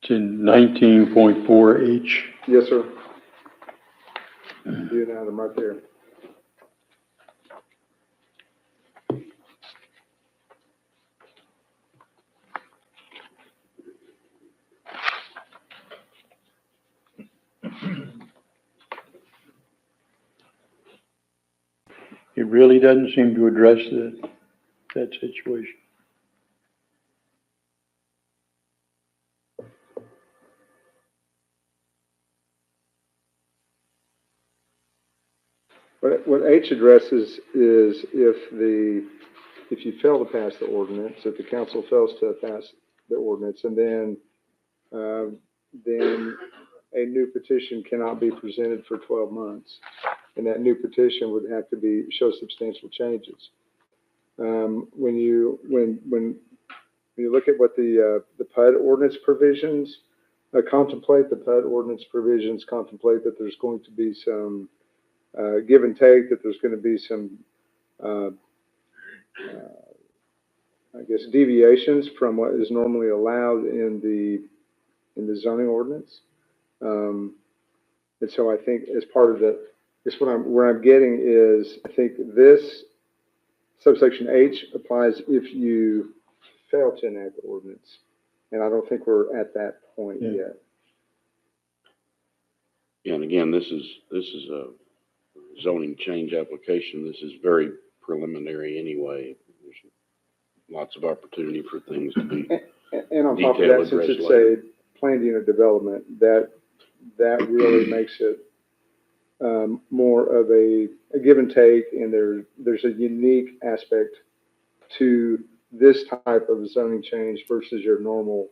It's in 19.4H. Yes, sir. You have them right there. It really doesn't seem to address that situation. What H addresses is if you fail to pass the ordinance, if the council fails to pass the ordinance, and then a new petition cannot be presented for 12 months. And that new petition would have to show substantial changes. When you look at what the PUD ordinance provisions contemplate, the PUD ordinance provisions contemplate that there's going to be some give and take, that there's going to be some, I guess, deviations from what is normally allowed in the zoning ordinance. And so I think as part of where I'm getting is, I think this subsection H applies if you fail to enact the ordinance. And I don't think we're at that point yet. Yeah, and again, this is a zoning change application. This is very preliminary anyway. There's lots of opportunity for things to be and on top of that, since it's a planned unit development, that really makes it more of a give and take, and there's a unique aspect to this type of zoning change versus your normal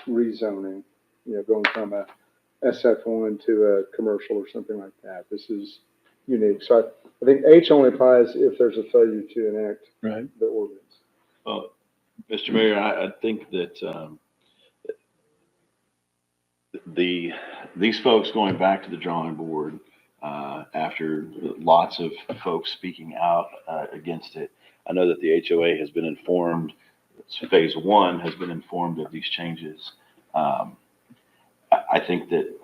rezoning, going from a SF1 to a commercial or something like that. This is unique. So I think H only applies if there's a failure to enact the ordinance. Well, Mr. Mayor, I think that these folks going back to the drawing board after lots of folks speaking out against it, I know that the HOA has been informed, phase one has been informed of these changes. I think that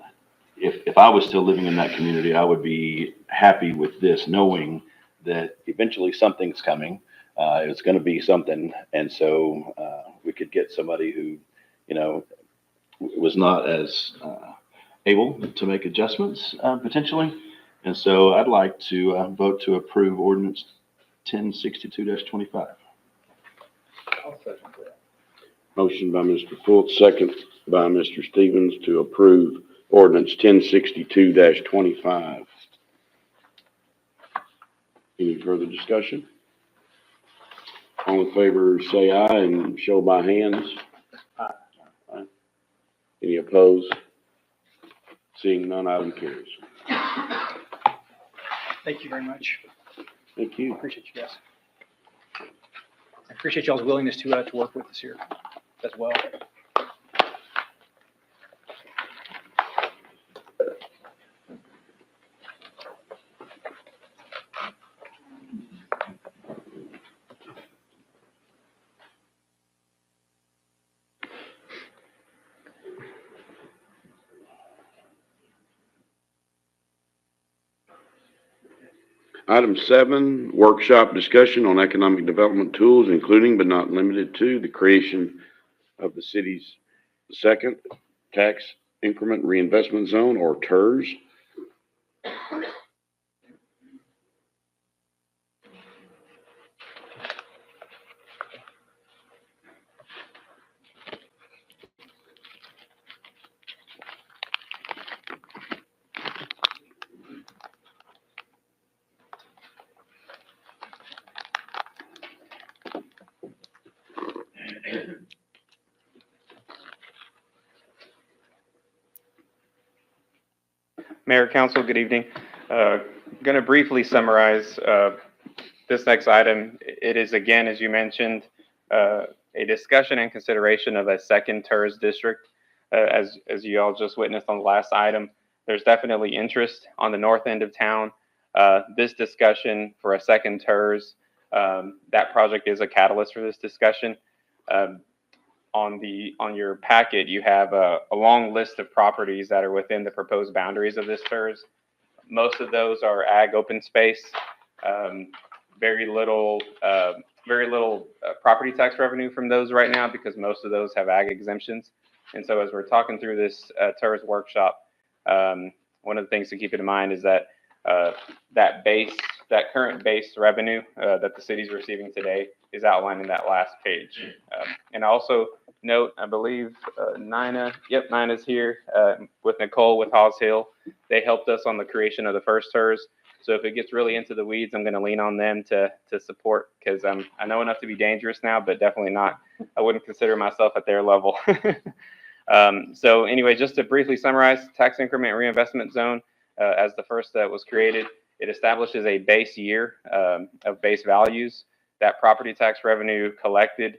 if I was still living in that community, I would be happy with this, knowing that eventually something's coming. It's going to be something. And so we could get somebody who, was not as able to make adjustments potentially. And so I'd like to vote to approve ordinance 1062-25. Motion by Mr. Fultz, second by Mr. Stevens to approve ordinance 1062-25. Any further discussion? All in favor, say aye and show by hands. Aye. Any opposed? Seeing none, item carries. Thank you very much. Thank you. Appreciate you guys. I appreciate y'all's willingness to work with us here as well. Item 7, workshop discussion on economic development tools, including but not limited to the creation of the city's second tax increment reinvestment zone, or TERS. Mayor, Council, good evening. Going to briefly summarize this next item. It is, again, as you mentioned, a discussion and consideration of a second TERS district. As you all just witnessed on the last item, there's definitely interest on the north end of town. This discussion for a second TERS, that project is a catalyst for this discussion. On your packet, you have a long list of properties that are within the proposed boundaries of this TERS. Most of those are ag open space. Very little property tax revenue from those right now because most of those have ag exemptions. And so as we're talking through this TERS workshop, one of the things to keep in mind is that that current base revenue that the city's receiving today is outlined in that last page. And also note, I believe Nina's here with Nicole with Hawes Hill. They helped us on the creation of the first TERS. So if it gets really into the weeds, I'm going to lean on them to support, because I know enough to be dangerous now, but definitely not. I wouldn't consider myself at their level. So anyway, just to briefly summarize, tax increment reinvestment zone, as the first that was created, it establishes a base year of base values. That property tax revenue collected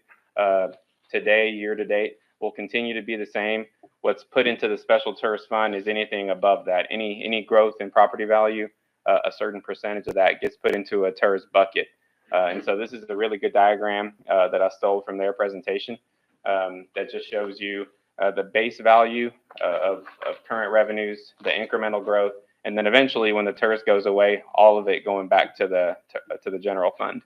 today, year to date, will continue to be the same. What's put into the special TERS fund is anything above that. Any growth in property value, a certain percentage of that gets put into a TERS bucket. And so this is a really good diagram that I stole from their presentation that just shows you the base value of current revenues, the incremental growth, and then eventually when the TERS goes away, all of it going back to the general fund.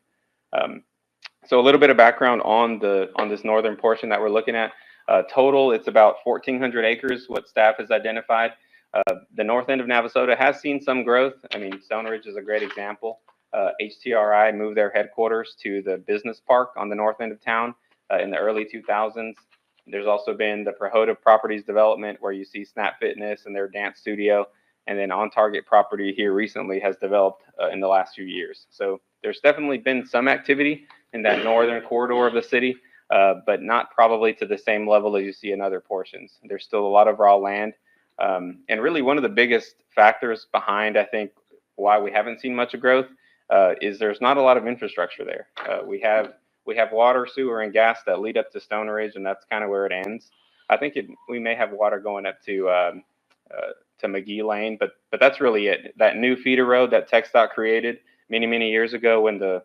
So a little bit of background on this northern portion that we're looking at. Total, it's about 1,400 acres, what staff has identified. The north end of Navasota has seen some growth. I mean, Stone Ridge is a great example. HTRI moved their headquarters to the business park on the north end of town in the early 2000s. There's also been the Prohoda Properties development where you see Snap Fitness and their dance studio. And then On Target property here recently has developed in the last few years. So there's definitely been some activity in that northern corridor of the city, but not probably to the same level as you see in other portions. There's still a lot of raw land. And really one of the biggest factors behind, I think, why we haven't seen much of growth is there's not a lot of infrastructure there. We have water, sewer, and gas that lead up to Stone Ridge, and that's kind of where it ends. I think we may have water going up to McGee Lane, but that's really it. That new feeder road that TxDOT created many years ago when the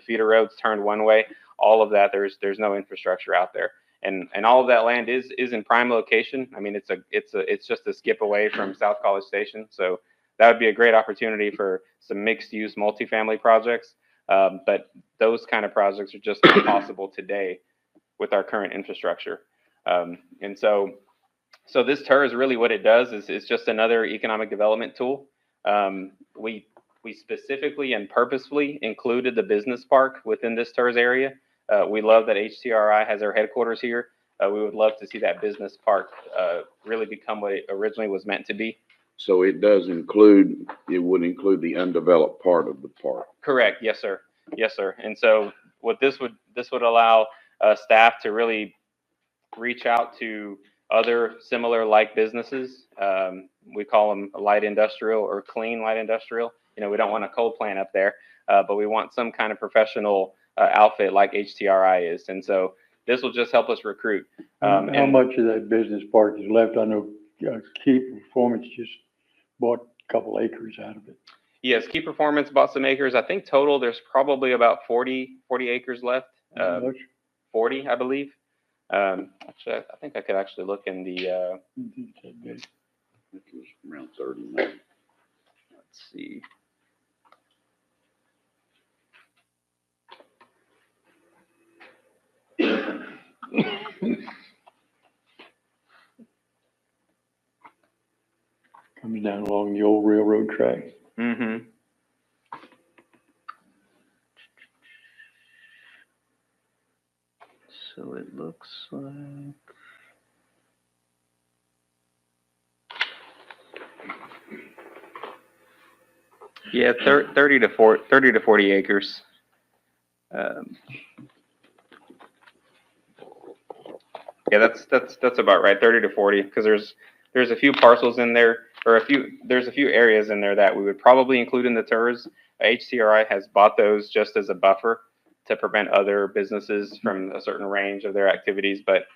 feeder roads turned one way, all of that, there's no infrastructure out there. And all of that land is in prime location. I mean, it's just a skip away from South College Station. So that would be a great opportunity for some mixed use multifamily projects. But those kind of projects are just not possible today with our current infrastructure. And so this TERS, really what it does is it's just another economic development tool. We specifically and purposefully included the business park within this TERS area We love that HTRI has their headquarters here. We would love to see that business park really become what it originally was meant to be. So it would include the undeveloped part of the park. Correct. Yes, sir. Yes, sir. And so what this would allow staff to really reach out to other similar like businesses. We call them light industrial or clean light industrial. You know, we don't want a coal plant up there, but we want some kind of professional outfit like HTRI is. And so this will just help us recruit. How much of that business park is left? I know Key Performance just bought a couple acres out of it. Yes, Key Performance bought some acres. I think total there's probably about 40 acres left. 40, I believe. Actually, I think I could actually look in the. I think it was around 30 maybe. Let's see. Comes down along the old railroad track. Mm-hmm. So it looks like. Yeah, 30 to 40 acres. Yeah, that's about right, 30 to 40, because there's a few parcels in there, or there's a few areas in there that we would probably include in the TERS. HTRI has bought those just as a buffer to prevent other businesses from a certain range of their activities, but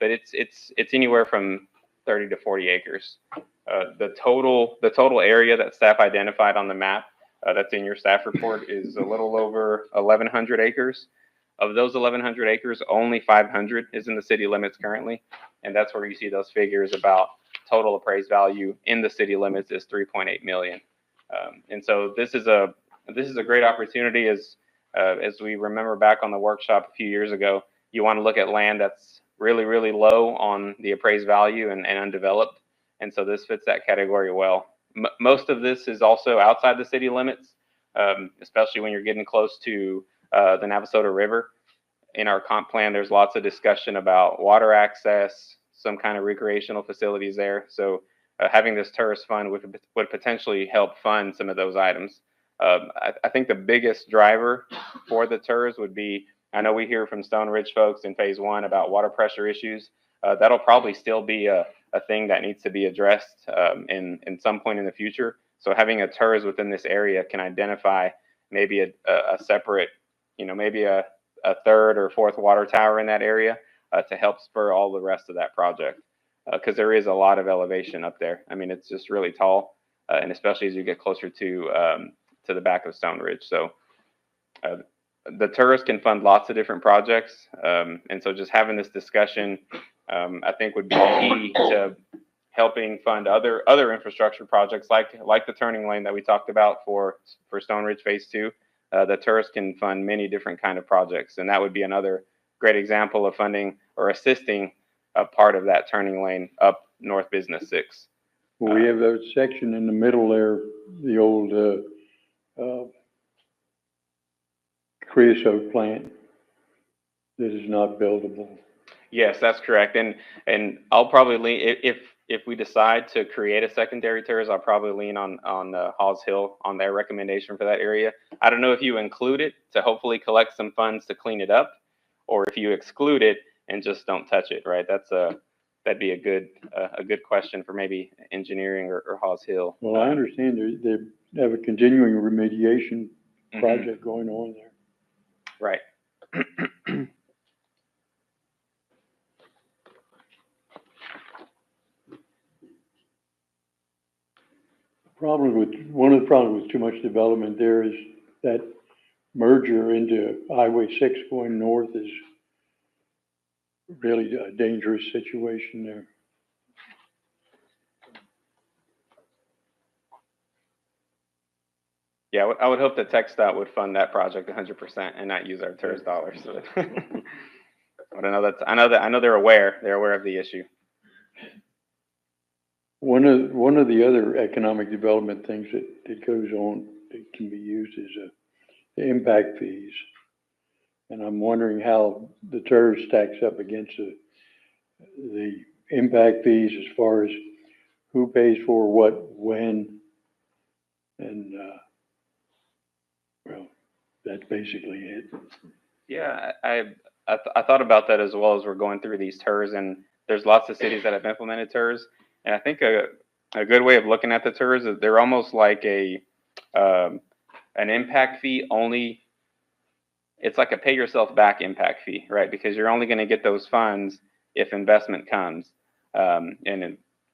it's anywhere from 30 to 40 acres. The total area that staff identified on the map that's in your staff report is a little over 1,100 acres. Of those 1,100 acres, only 500 is in the city limits currently, and that's where you see those figures about total appraised value in the city limits is 3.8 million. And so this is a great opportunity as we remember back on the workshop a few years ago. You want to look at land that's really, really low on the appraised value and undeveloped. And so this fits that category well. Most of this is also outside the city limits, especially when you're getting close to the Navasota River. In our comp plan, there's lots of discussion about water access, some kind of recreational facilities there. So having this tourist fund would potentially help fund some of those items. I think the biggest driver for the TERS would be, I know we hear from Stone Ridge folks in phase 1 about water pressure issues. That'll probably still be a thing that needs to be addressed in some point in the future. So having a TERS within this area can identify maybe a separate, maybe a third or fourth water tower in that area to help spur all the rest of that project. Because there is a lot of elevation up there. I mean, it's just really tall, and especially as you get closer to the back of Stone Ridge. So the TERS can fund lots of different projects, and so just having this discussion, I think would be key to helping fund other infrastructure projects like the turning lane that we talked about for Stone Ridge Phase 2. The TERS can fund many different kind of projects, and that would be another great example of funding or assisting a part of that turning lane up North Business 6. Well, we have a section in the middle there, the old creosote plant that is not buildable. Yes, that's correct. And I'll probably lean, if we decide to create a secondary TERS, I'll probably lean on Halls Hill on their recommendation for that area. I don't know if you include it to hopefully collect some funds to clean it up, or if you exclude it and just don't touch it, right? That'd be a good question for maybe engineering or Halls Hill. Well, I understand they have a continuing remediation project going on there. Right. One of the problems with too much development there is that merger into Highway 6 going north is really a dangerous situation there. Yeah, I would hope that TxDOT would fund that project 100% and not use our TERS dollars. But I know they're aware of the issue. One of the other economic development things that goes on that can be used is the impact fees. And I'm wondering how the TERS stacks up against the impact fees as far as who pays for what, when, and, well, that's basically it. Yeah, I thought about that as well as we're going through these TERS, and there's lots of cities that have implemented TERS. And I think a good way of looking at the TERS is they're almost like an impact fee only. It's like a pay yourself back impact fee, right? Because you're only going to get those funds if investment comes.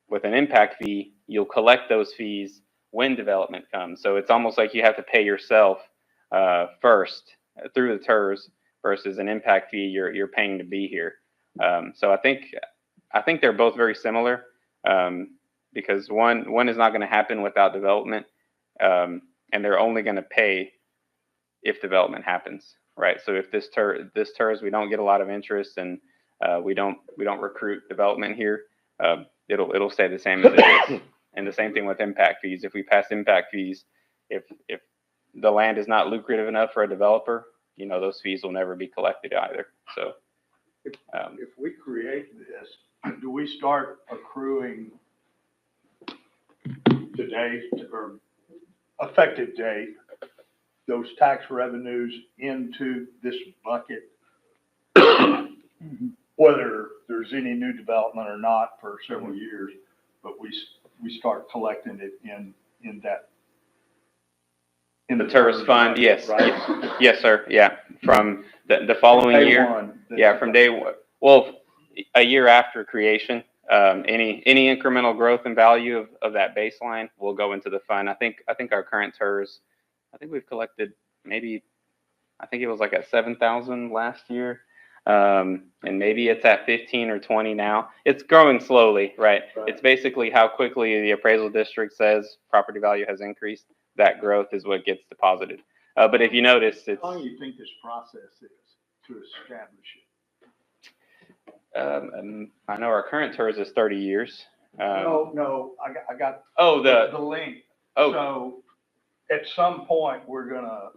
With an impact fee, you'll collect those fees when development comes. So it's almost like you have to pay yourself first through the TERS versus an impact fee you're paying to be here. So I think they're both very similar because one is not going to happen without development, and they're only going to pay if development happens, right? So if this TERS we don't get a lot of interest and we don't recruit development here, it'll stay the same as it is. And the same thing with impact fees. If we pass impact fees, if the land is not lucrative enough for a developer, those fees will never be collected either. So if we create this, do we start accruing today or effective date, those tax revenues into this bucket? Whether there's any new development or not for several years, but we start collecting it in that. In the TERS fund, yes, right? Yes, sir. Yeah, from the following Day year. one, Yeah, from day one. Well, a year after creation, any incremental growth in value of that baseline will go into the fund. I think our current TERS, I think we've collected maybe, I think it was like at 7,000 last year. And maybe it's at 15 or 20 now. It's growing slowly, right? It's basically how quickly the appraisal district says property value has increased. That growth is what gets deposited. But if you notice, it's. How long do you think this process is to establish it? I know our current TERS is 30 years. No, I got. Oh, the length. Oh. So at some point, we're gonna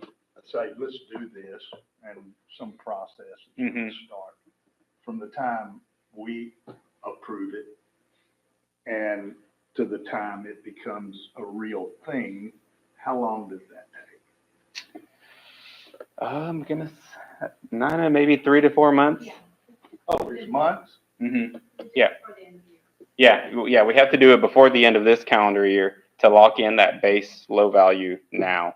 say, let's do this, and some process is gonna start from the time we approve it and to the time it becomes a real thing. How long does that take? I'm gonna maybe 3 to 4 months. Oh, it's months? Yeah. Yeah. We have to do it before the end of this calendar year to lock in that base low value now,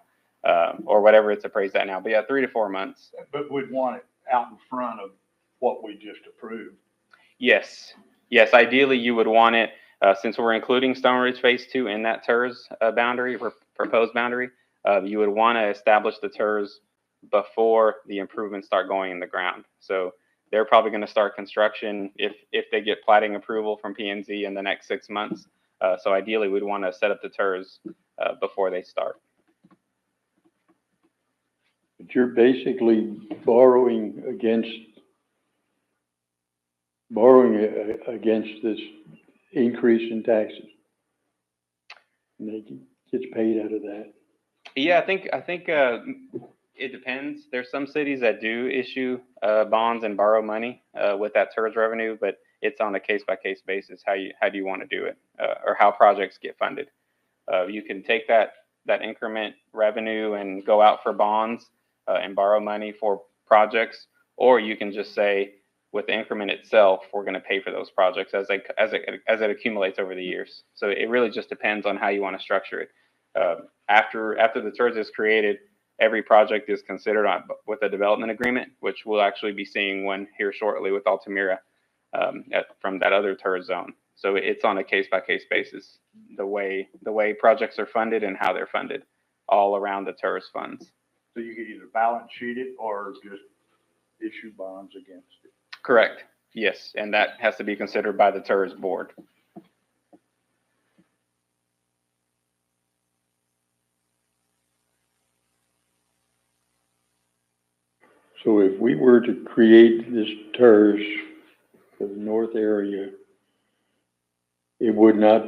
or whatever it's appraised at now. But yeah, 3 to 4 months. But we'd want it out in front of what we just approved. Yes. Ideally, you would want it since we're including Stone Ridge Phase 2 in that TERS boundary, proposed boundary. You would want to establish the TERS before the improvements start going in the ground. So they're probably going to start construction if they get plating approval from P&Z in the next 6 months. So ideally, we'd want to set up the TERS before they start. But you're basically borrowing against this increase in taxes. And it gets paid out of that. Yeah, I think it depends. There's some cities that do issue bonds and borrow money with that TERS revenue, but it's on a case-by-case basis how do you want to do it or how projects get funded. You can take that increment revenue and go out for bonds and borrow money for projects, or you can just say with the increment itself, we're going to pay for those projects as it accumulates over the years. So it really just depends on how you want to structure it. After the TERS is created, every project is considered with a development agreement, which we'll actually be seeing one here shortly with Altamira from that other TERS zone. So it's on a case-by-case basis, the way projects are funded and how they're funded, all around the TERS funds. So you could either balance sheet it or just issue bonds against it. Correct. Yes, and that has to be considered by the TERS board. So if we were to create this TERS for the north area, it would not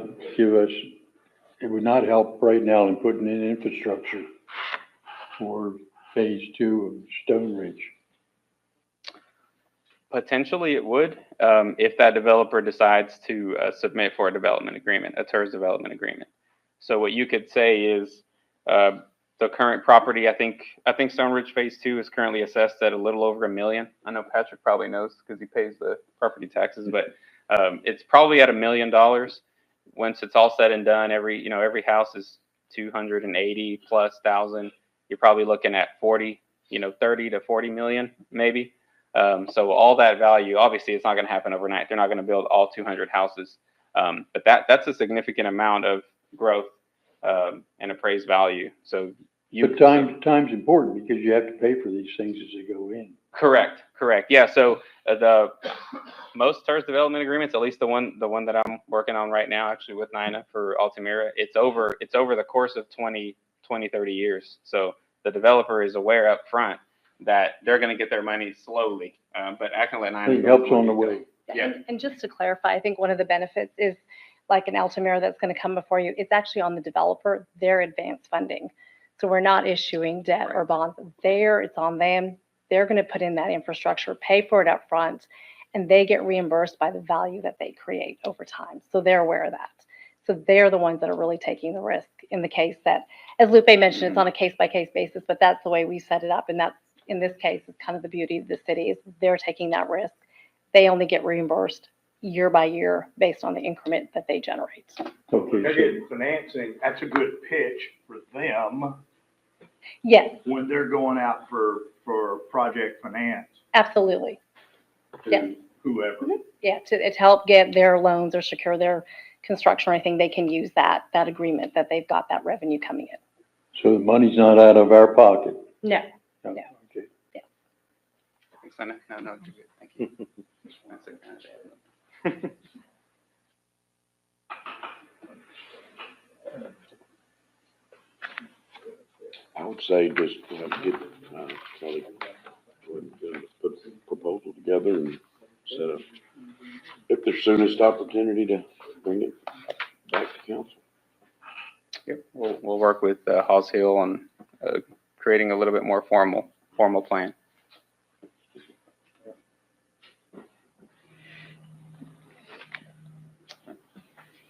help right now in putting in infrastructure for phase 2 of Stone Ridge. Potentially it would, if that developer decides to submit for a development agreement, a TERS development agreement. So what you could say is, the current property, I think Stone Ridge Phase 2 is currently assessed at a little over $1 million. I know Patrick probably knows because he pays the property taxes, but it's probably at $1 million. Once it's all said and done, every house is 280 plus thousand. You're probably looking at 30 to 40 million maybe. So all that value, obviously it's not going to happen overnight. They're not going to build all 200 houses. But that's a significant amount of growth and appraised value. So But time's important because you have to pay for these things as they go in. Correct. Yeah. So the most TERS development agreements, at least the one that I'm working on right now, actually with Nina for Altamira, it's over the course of 20, 30 years. So the developer is aware up front that they're going to get their money slowly. But I can let Nina. It helps on the way. Yeah. And just to clarify, I think one of the benefits is like an Altamira that's going to come before you, it's actually on the developer, their advanced funding. So we're not issuing debt or bonds there. It's on them. They're going to put in that infrastructure, pay for it up front, and they get reimbursed by the value that they create over time. So they're aware of that. So they're the ones that are really taking the risk in the case that, as Lupe mentioned, it's on a case-by-case basis, but that's the way we set it up. And that's, in this case, is kind of the beauty of the city is they're taking that risk. They only get reimbursed year by year based on the increment that they generate. Okay, They're so getting financing, that's a good pitch for them Yes, when they're going out for project finance absolutely. Yes. to whoever. Yeah, to help get their loans or secure their construction or anything, they can use that agreement that they've got that revenue coming in. so the money's not out of our pocket. No, No, no. okay. Thanks, Nina. No, you're good. Thank you. That's it. I would say just get, probably put a proposal together and set up, if the soonest opportunity to bring it back to council. Yep. We'll work with Halls Hill on creating a little bit more formal plan.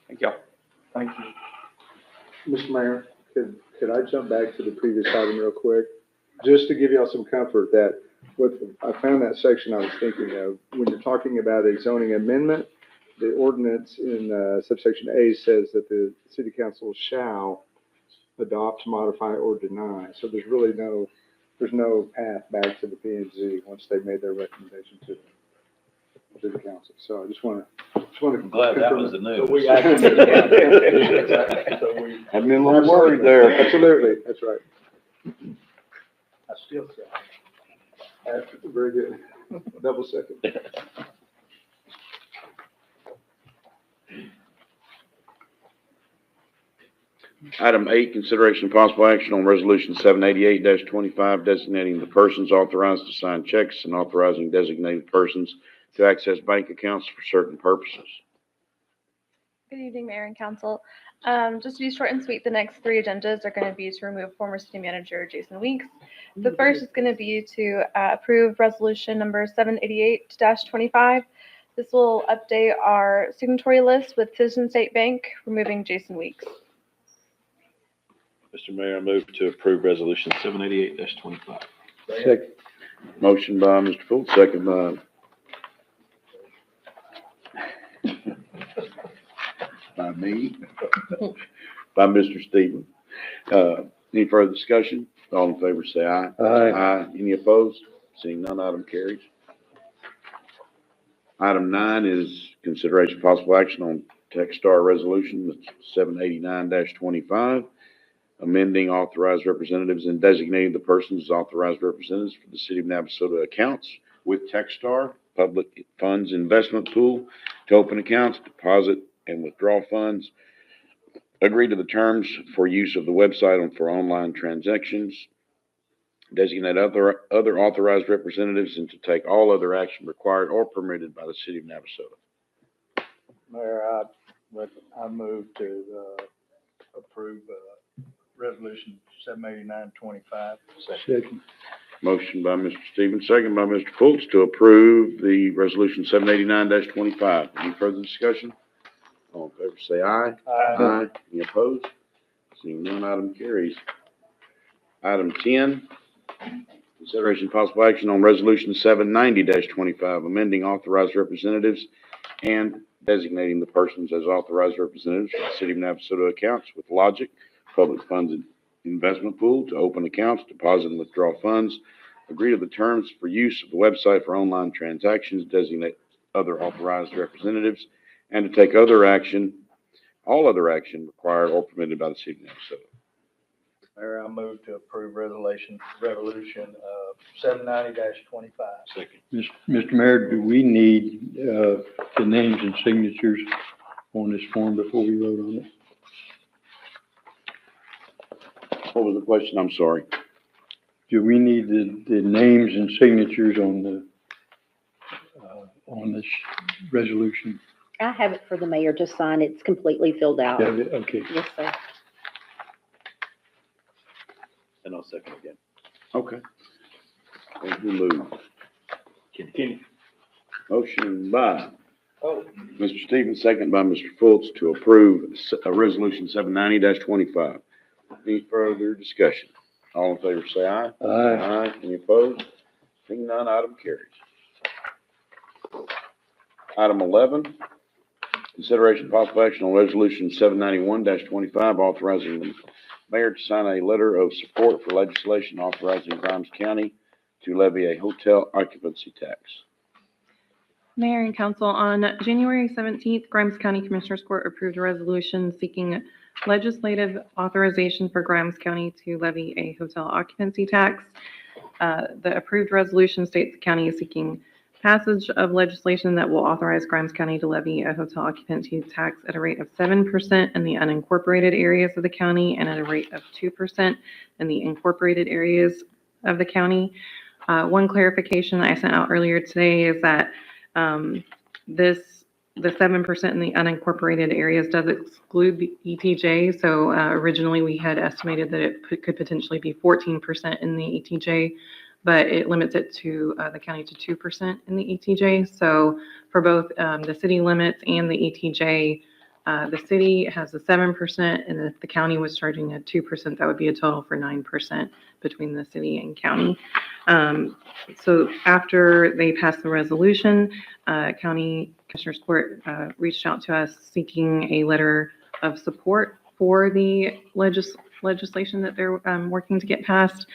Thank y'all. Thank you. Mr. Mayor, could I jump back to the previous item real quick? Just to give y'all some comfort that I found that section I was thinking of, when you're talking about a zoning amendment, the ordinance in subsection A says that the city council shall adopt, modify, or deny. So there's really no path back to the P and Z once they've made their recommendation to the council. So I just want to. I'm glad that was the news. I've been a little worried there. Absolutely, that's right. I still say. Very good. Double second. Item 8, consideration of possible action on resolution 788-25, designating the persons authorized to sign checks and authorizing designated persons to access bank accounts for certain purposes. Good evening, Mayor and Council. Just to be short and sweet, the next 3 agendas are going to be to remove former city manager Jason Weeks. The first is going to be to approve resolution number 788-25. This will update our signatory list with Citizen State Bank, removing Jason Weeks. Mr. Mayor, I move to approve resolution 788-25. Second. Motion by Mr. Fultz, second by me, by Mr. Stevens. Any further discussion? All in favor, say aye. Aye. Any opposed? Seeing none, item carries. Item 9 is consideration of possible action on Techstar resolution 789-25, amending authorized representatives and designating the persons as authorized representatives for the city of Navasota accounts with Techstar Public Funds Investment Pool to open accounts, deposit, and withdraw funds. Agree to the terms for use of the website for online transactions. Designate other authorized representatives and to take all other action required or permitted by the city of Navasota. Mayor, I move to approve resolution 789-25. Second. Motion by Mr. Stevens, second by Mr. Fultz to approve the resolution 789-25. Any further discussion? All in favor say aye. Aye. Any opposed? Seeing none, item carries. Item 10, consideration possible action on resolution 790-25, amending authorized representatives and designating the persons as authorized representatives for the City of Navasota accounts with Logic Public Funds Investment Pool to open accounts, deposit and withdraw funds, agree to the terms for use of the website for online transactions, designate other authorized representatives, and to take all other action required or permitted by the City of Navasota. Mayor, I move to approve revolution 790-25. Mr. Mayor, do we need, the names and signatures on this form before we vote on it? What was the question? I'm sorry. Do we need the names and signatures on this resolution? I have it for the mayor to sign. It's completely filled out. Yeah, okay. Yes, sir. And I'll second again. Okay. And who moved? Kenny. Motion by Oh. Mr. Stevens, second by Mr. Fultz to approve resolution 790-25. Any further discussion? All in favor say aye. Aye. Any opposed? Seeing none, item carries. Item 11, consideration possible action on resolution 791-25, authorizing the mayor to sign a letter of support for legislation authorizing Grimes County to levy a hotel occupancy tax. Mayor and council, on January 17th, Grimes County Commissioners Court approved a resolution seeking legislative authorization for Grimes County to levy a hotel occupancy tax. The approved resolution states the county is seeking passage of legislation that will authorize Grimes County to levy a hotel occupancy tax at a rate of 7% in the unincorporated areas of the county and at a rate of 2% in the incorporated areas of the county. One clarification I sent out earlier today is that the 7% in the unincorporated areas does exclude the ETJ. So originally we had estimated that it could potentially be 14% in the ETJ, but it limits it to the county to 2% in the ETJ. So for both the city limits and the ETJ, the city has a 7%, and if the county was charging a 2%, that would be a total for 9% between the city and county. So after they passed the resolution, County Commissioners Court reached out to us seeking a letter of support for the legislation that they're working to get passed.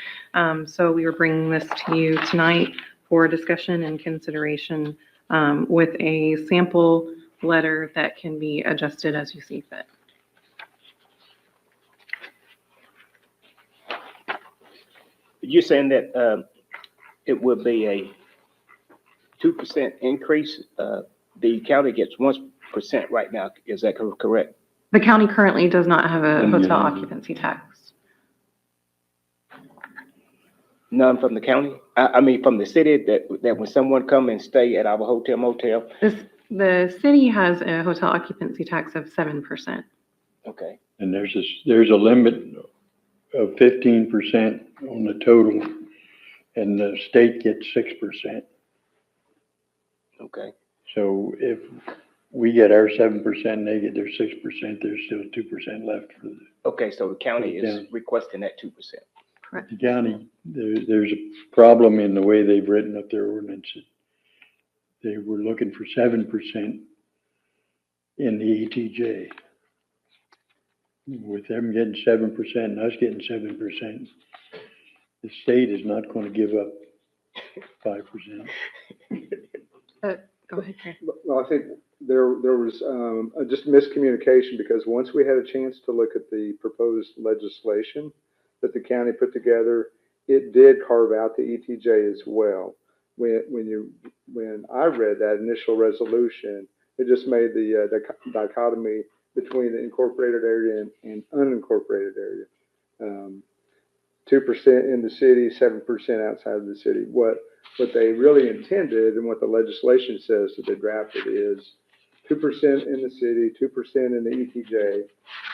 So we were bringing this to you tonight for discussion and consideration with a sample letter that can be adjusted as you see fit. You're saying that it would be a 2% increase. The county gets 1% right now. Is that correct? The county currently does not have a hotel occupancy tax. None from the county? I mean, from the city, that when someone come and stay at our hotel motel? The city has a hotel occupancy tax of 7%. Okay. And there's a limit of 15% on the total, and the state gets 6%. Okay. So if we get our 7%, they get their 6%, there's still 2% left for the. Okay, so the county is requesting that 2%. Correct. The county, there's a problem in the way they've written up their ordinances. They were looking for 7% in the ETJ. With them getting 7% and us getting 7%, the state is not going to give up 5%. Go ahead, Craig. Well, I think there was just miscommunication, because once we had a chance to look at the proposed legislation that the county put together, it did carve out the ETJ as well. When I read that initial resolution, it just made the dichotomy between the incorporated area and unincorporated area. 2% in the city, 7% outside of the city. What they really intended and what the legislation says that they drafted is 2% in the city, 2% in the ETJ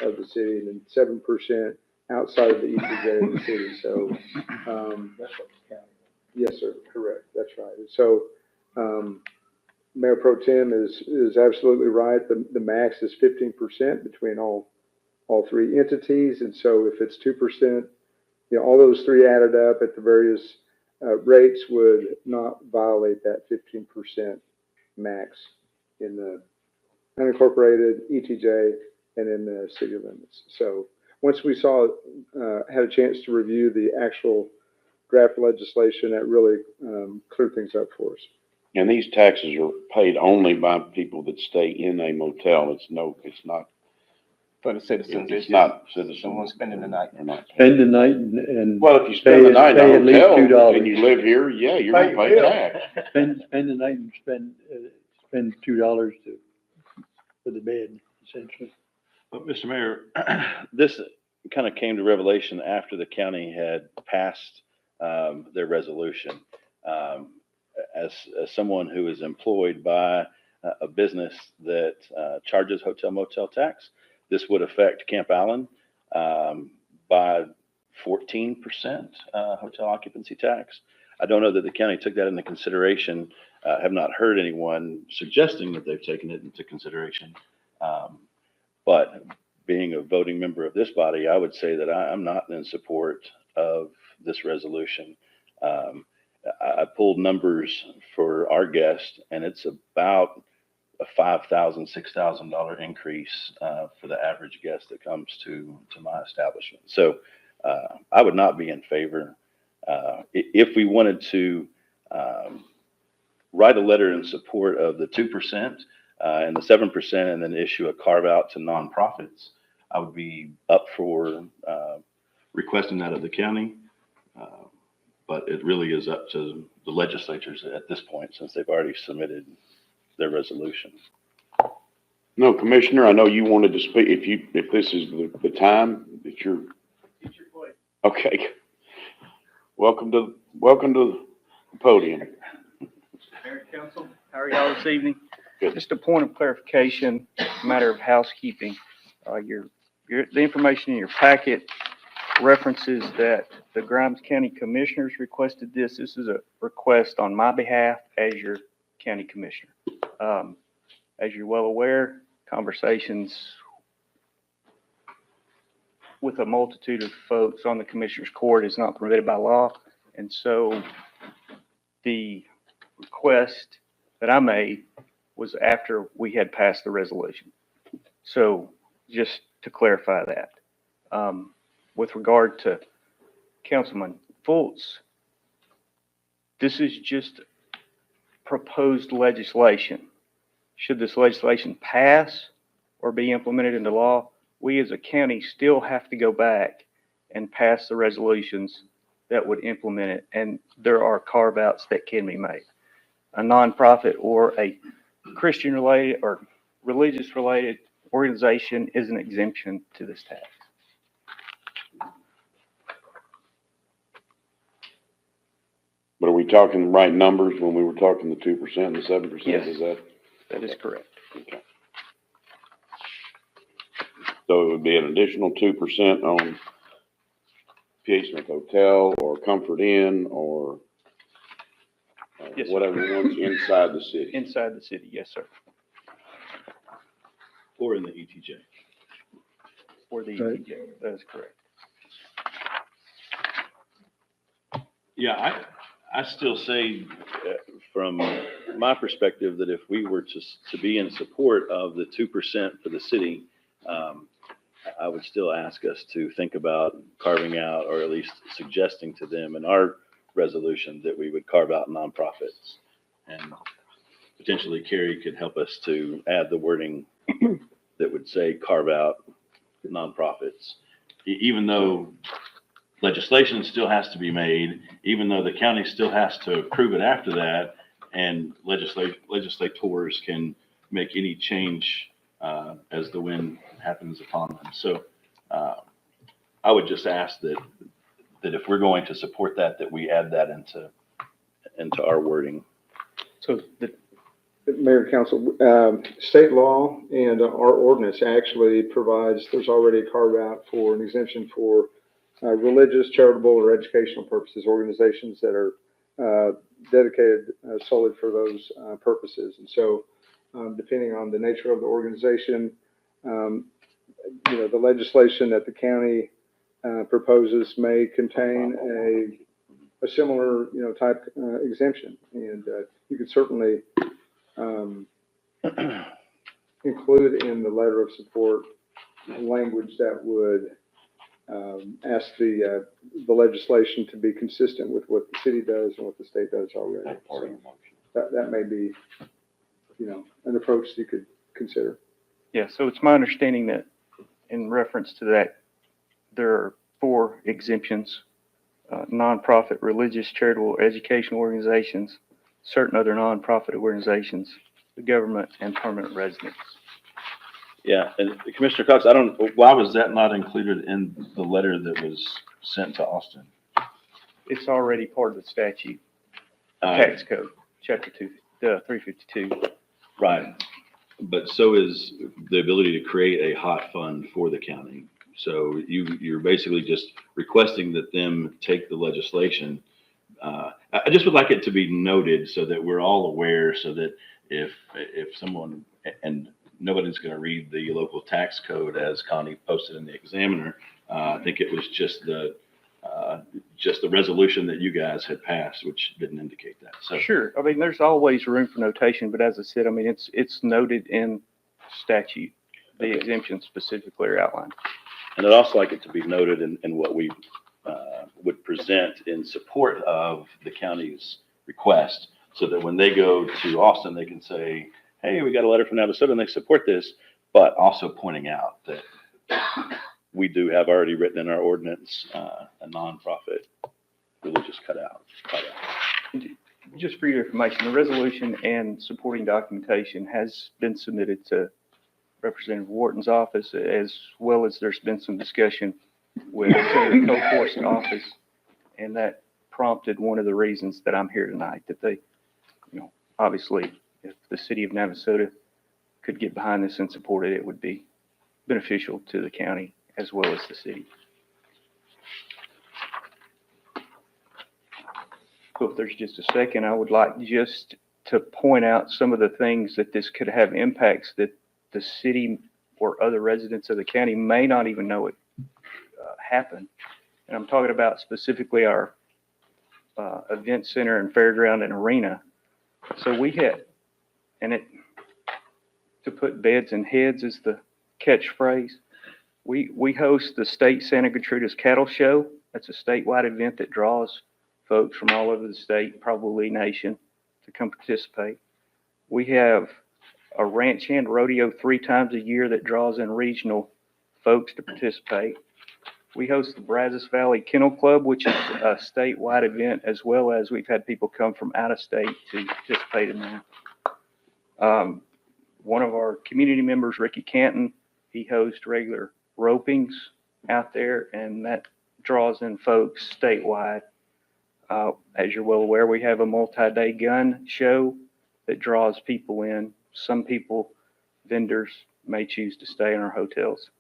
of the city, and then 7% outside of the ETJ of the city. So Yes, sir, correct, that's right. And so, Mayor Pro Tem is absolutely right. The max is 15% between all three entities. And so if it's 2%, all those three added up at the various rates would not violate that 15% max in the unincorporated ETJ and in the city limits. So once we had a chance to review the actual draft legislation, that really cleared things up for us. And these taxes are paid only by people that stay in a motel. It's not. For the citizens. It's not citizens. Someone spending the night. They're not. Spend the night and. Well, if you spend the night in pay a at least hotel $2. and you live here, yeah, you're gonna pay tax. Spend the night and spend $2 for the bed, essentially. But Mr. Mayor, this kind of came to revelation after the county had passed their resolution. As someone who is employed by a business that charges hotel motel tax, this would affect Camp Allen by 14% hotel occupancy tax. I don't know that the county took that into consideration. Have not heard anyone suggesting that they've taken it into consideration. But being a voting member of this body, I would say that I'm not in support of this resolution. I pulled numbers for our guest, and it's about a $5,000, $6,000 increase for the average guest that comes to my establishment. So I would not be in favor. If we wanted to write a letter in support of the 2% and the 7%, and then issue a carve out to nonprofits, I would be up for requesting that of the county. But it really is up to the legislatures at this point, since they've already submitted their resolution. No, Commissioner, I know you wanted to speak. If this is the time that you're. Okay. Welcome to the podium. Mayor and Council, how are y'all this evening? Good. Just a point of clarification, matter of housekeeping. The information in your packet references that the Grimes County Commissioners requested this. This is a request on my behalf as your county commissioner. As you're well aware, conversations with a multitude of folks on the Commissioner's Court is not permitted by law. And so the request that I made was after we had passed the resolution. So just to clarify that. With regard to Councilman Fultz, this is just proposed legislation. Should this legislation pass or be implemented into law, we as a county still have to go back and pass the resolutions that would implement it. And there are carve-outs that can be made. A nonprofit or a Christian-related or religious-related organization is an exemption to this tax. But are we talking the right numbers when we were talking the 2% and the 7%? Yes. Is that? That is correct. Okay. So it would be an additional 2% on PA Smith Hotel or Comfort Inn or Yes, sir. whatever one's inside the city. Inside the city, yes, sir. Or in the ETJ. For the Right. ETJ, that is correct. Yeah, I still say, from my perspective, that if we were to be in support of the 2% for the city, I would still ask us to think about carving out, or at least suggesting to them in our resolution, that we would carve out nonprofits. And potentially Carrie could help us to add the wording that would say carve out nonprofits. Even though legislation still has to be made, even though the county still has to approve it after that, and legislators can make any change as the wind happens upon them. So I would just ask that if we're going to support that, that we add that into our wording. So Mayor and Council, state law and our ordinance actually provides, there's already a carve out for an exemption for religious, charitable, or educational purposes, organizations that are dedicated solely for those purposes. And so, depending on the nature of the organization, the legislation that the county proposes may contain a similar, type exemption. And you could certainly include in the letter of support language that would ask the legislation to be consistent with what the city does and what the state does already. So that may be, an approach you could consider. Yeah, so it's my understanding that in reference to that, there are 4 exemptions: nonprofit, religious, charitable, educational organizations, certain other nonprofit organizations, the government, and permanent residents. Yeah, and Commissioner Cox, why was that not included in the letter that was sent to Austin? It's already part of the statute, tax code, chapter 352. Right, but so is the ability to create a hot fund for the county. So you're basically just requesting that them take the legislation. I just would like it to be noted so that we're all aware, so that if someone, and nobody's going to read the local tax code as Connie posted in the Examiner. I think it was just the resolution that you guys had passed, which didn't indicate that. So Sure, I mean, there's always room for notation, but as I said, I mean, it's noted in statute. The exemptions specifically are outlined. And I'd also like it to be noted in what we would present in support of the county's request, so that when they go to Austin, they can say, hey, we got a letter from Navasota and they support this, but also pointing out that we do have already written in our ordinance a nonprofit religious cutout. Just for your information, the resolution and supporting documentation has been submitted to Representative Wharton's office, as well as there's been some discussion with Senator Koforst's office, and that prompted one of the reasons that I'm here tonight, that they, obviously, if the city of Navasota could get behind this and support it, it would be beneficial to the county as well as the city. So if there's just a second, I would like just to point out some of the things that this could have impacts that the city or other residents of the county may not even know it happened. And I'm talking about specifically our event center and fairground and arena. So we had, to put beds in heads is the catchphrase. We host the State Santa Gertrudis Cattle Show. That's a statewide event that draws folks from all over the state, probably nation, to come participate. We have a ranch hand rodeo 3 times a year that draws in regional folks to participate. We host the Brazos Valley Kennel Club, which is a statewide event, as well as we've had people come from out of state to participate in that. One of our community members, Ricky Canton, he hosts regular ropings out there, and that draws in folks statewide. As you're well aware, we have a multi-day gun show that draws people in. Some people, vendors, may choose to stay in our hotels.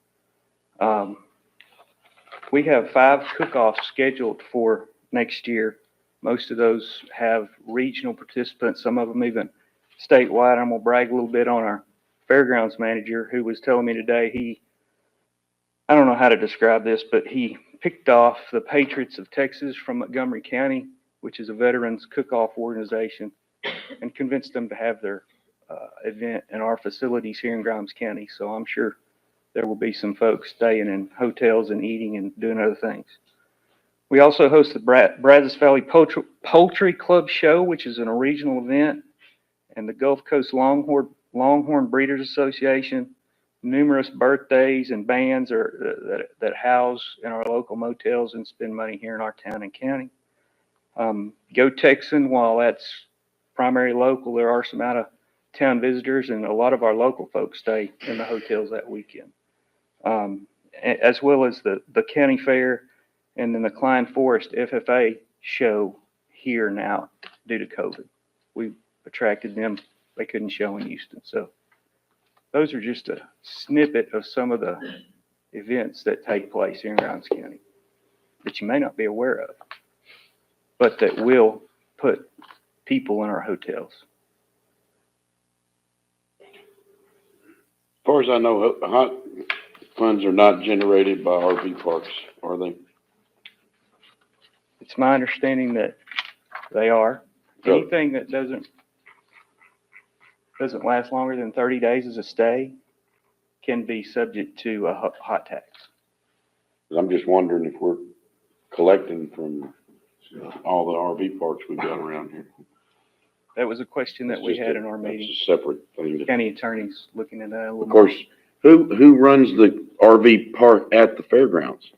We have 5 cook-offs scheduled for next year. Most of those have regional participants, some of them even statewide. I'm going to brag a little bit on our fairgrounds manager, who was telling me today I don't know how to describe this, but he picked off the Patriots of Texas from Montgomery County, which is a veterans cook-off organization, and convinced them to have their event in our facilities here in Grimes County. So I'm sure there will be some folks staying in hotels and eating and doing other things. We also host the Brazos Valley Poultry Club Show, which is a regional event, and the Gulf Coast Longhorn Breeders Association. Numerous birthdays and bands that house in our local motels and spend money here in our town and county. Go Texan, while that's primary local, there are some out-of-town visitors, and a lot of our local folks stay in the hotels that weekend. As well as the county fair, and then the Klein Forest FFA show here now due to COVID. We attracted them. They couldn't show in Houston. So those are just a snippet of some of the events that take place here in Grimes County that you may not be aware of, but that will put people in our hotels. As far as I know, hot funds are not generated by RV parks, are they? It's my understanding that they are. So- Anything that doesn't last longer than 30 days as a stay can be subject to a hot tax. I'm just wondering if we're collecting from all the RV parks we've got around here. That was a question that That's we just had a- in our that's meeting. a separate thing. County attorney's looking at that a little Of course, more. who runs the RV park at the fairgrounds?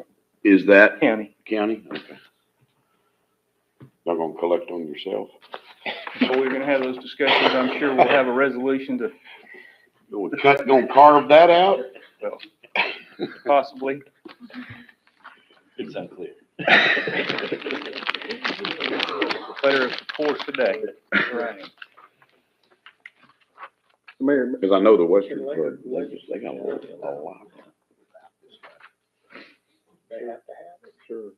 Is that County. county? Okay. Not gonna collect on yourself? So we're gonna have those discussions. I'm sure we'll have a resolution to, Gonna carve that out? well, possibly. It's unclear. Letter of support today. Right. Mayor, Cause I know the Western Club, they got a lot. they have to have it. Sure.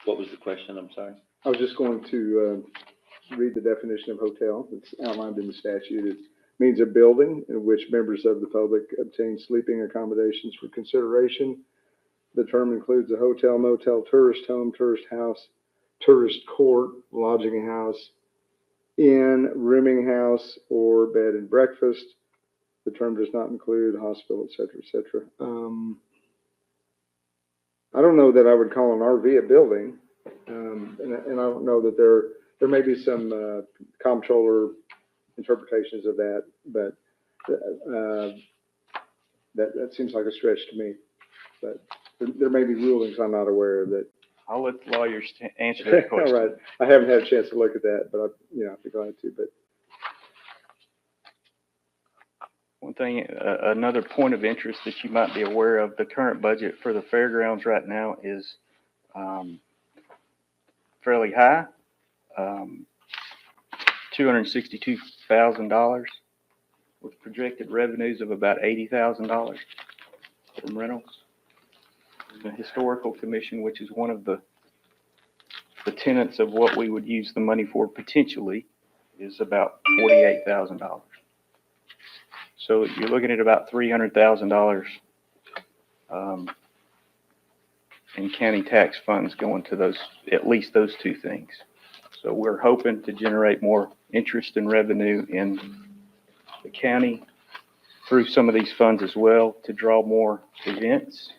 What was the question? I'm sorry. I was just going to read the definition of hotel. It's outlined in the statute. It means a building in which members of the public obtain sleeping accommodations for consideration. The term includes a hotel, motel, tourist home, tourist house, tourist court, lodging house, inn, rooming house, or bed and breakfast. The term does not include hospital, et cetera, et cetera. I don't know that I would call an RV a building. And I don't know that there may be some comptroller interpretations of that, but that seems like a stretch to me. But there may be rulings I'm not aware of that. I'll let the lawyers answer that question. All right. I haven't had a chance to look at that, but I'd be glad to. But One thing, another point of interest that you might be aware of, the current budget for the fairgrounds right now is fairly high, $262,000 with projected revenues of about $80,000 from rentals. The Historical Commission, which is one of the tenets of what we would use the money for potentially, is about $48,000. So you're looking at about $300,000 in county tax funds going to those, at least those two things. So we're hoping to generate more interest and revenue in the county through some of these funds as well, to draw more events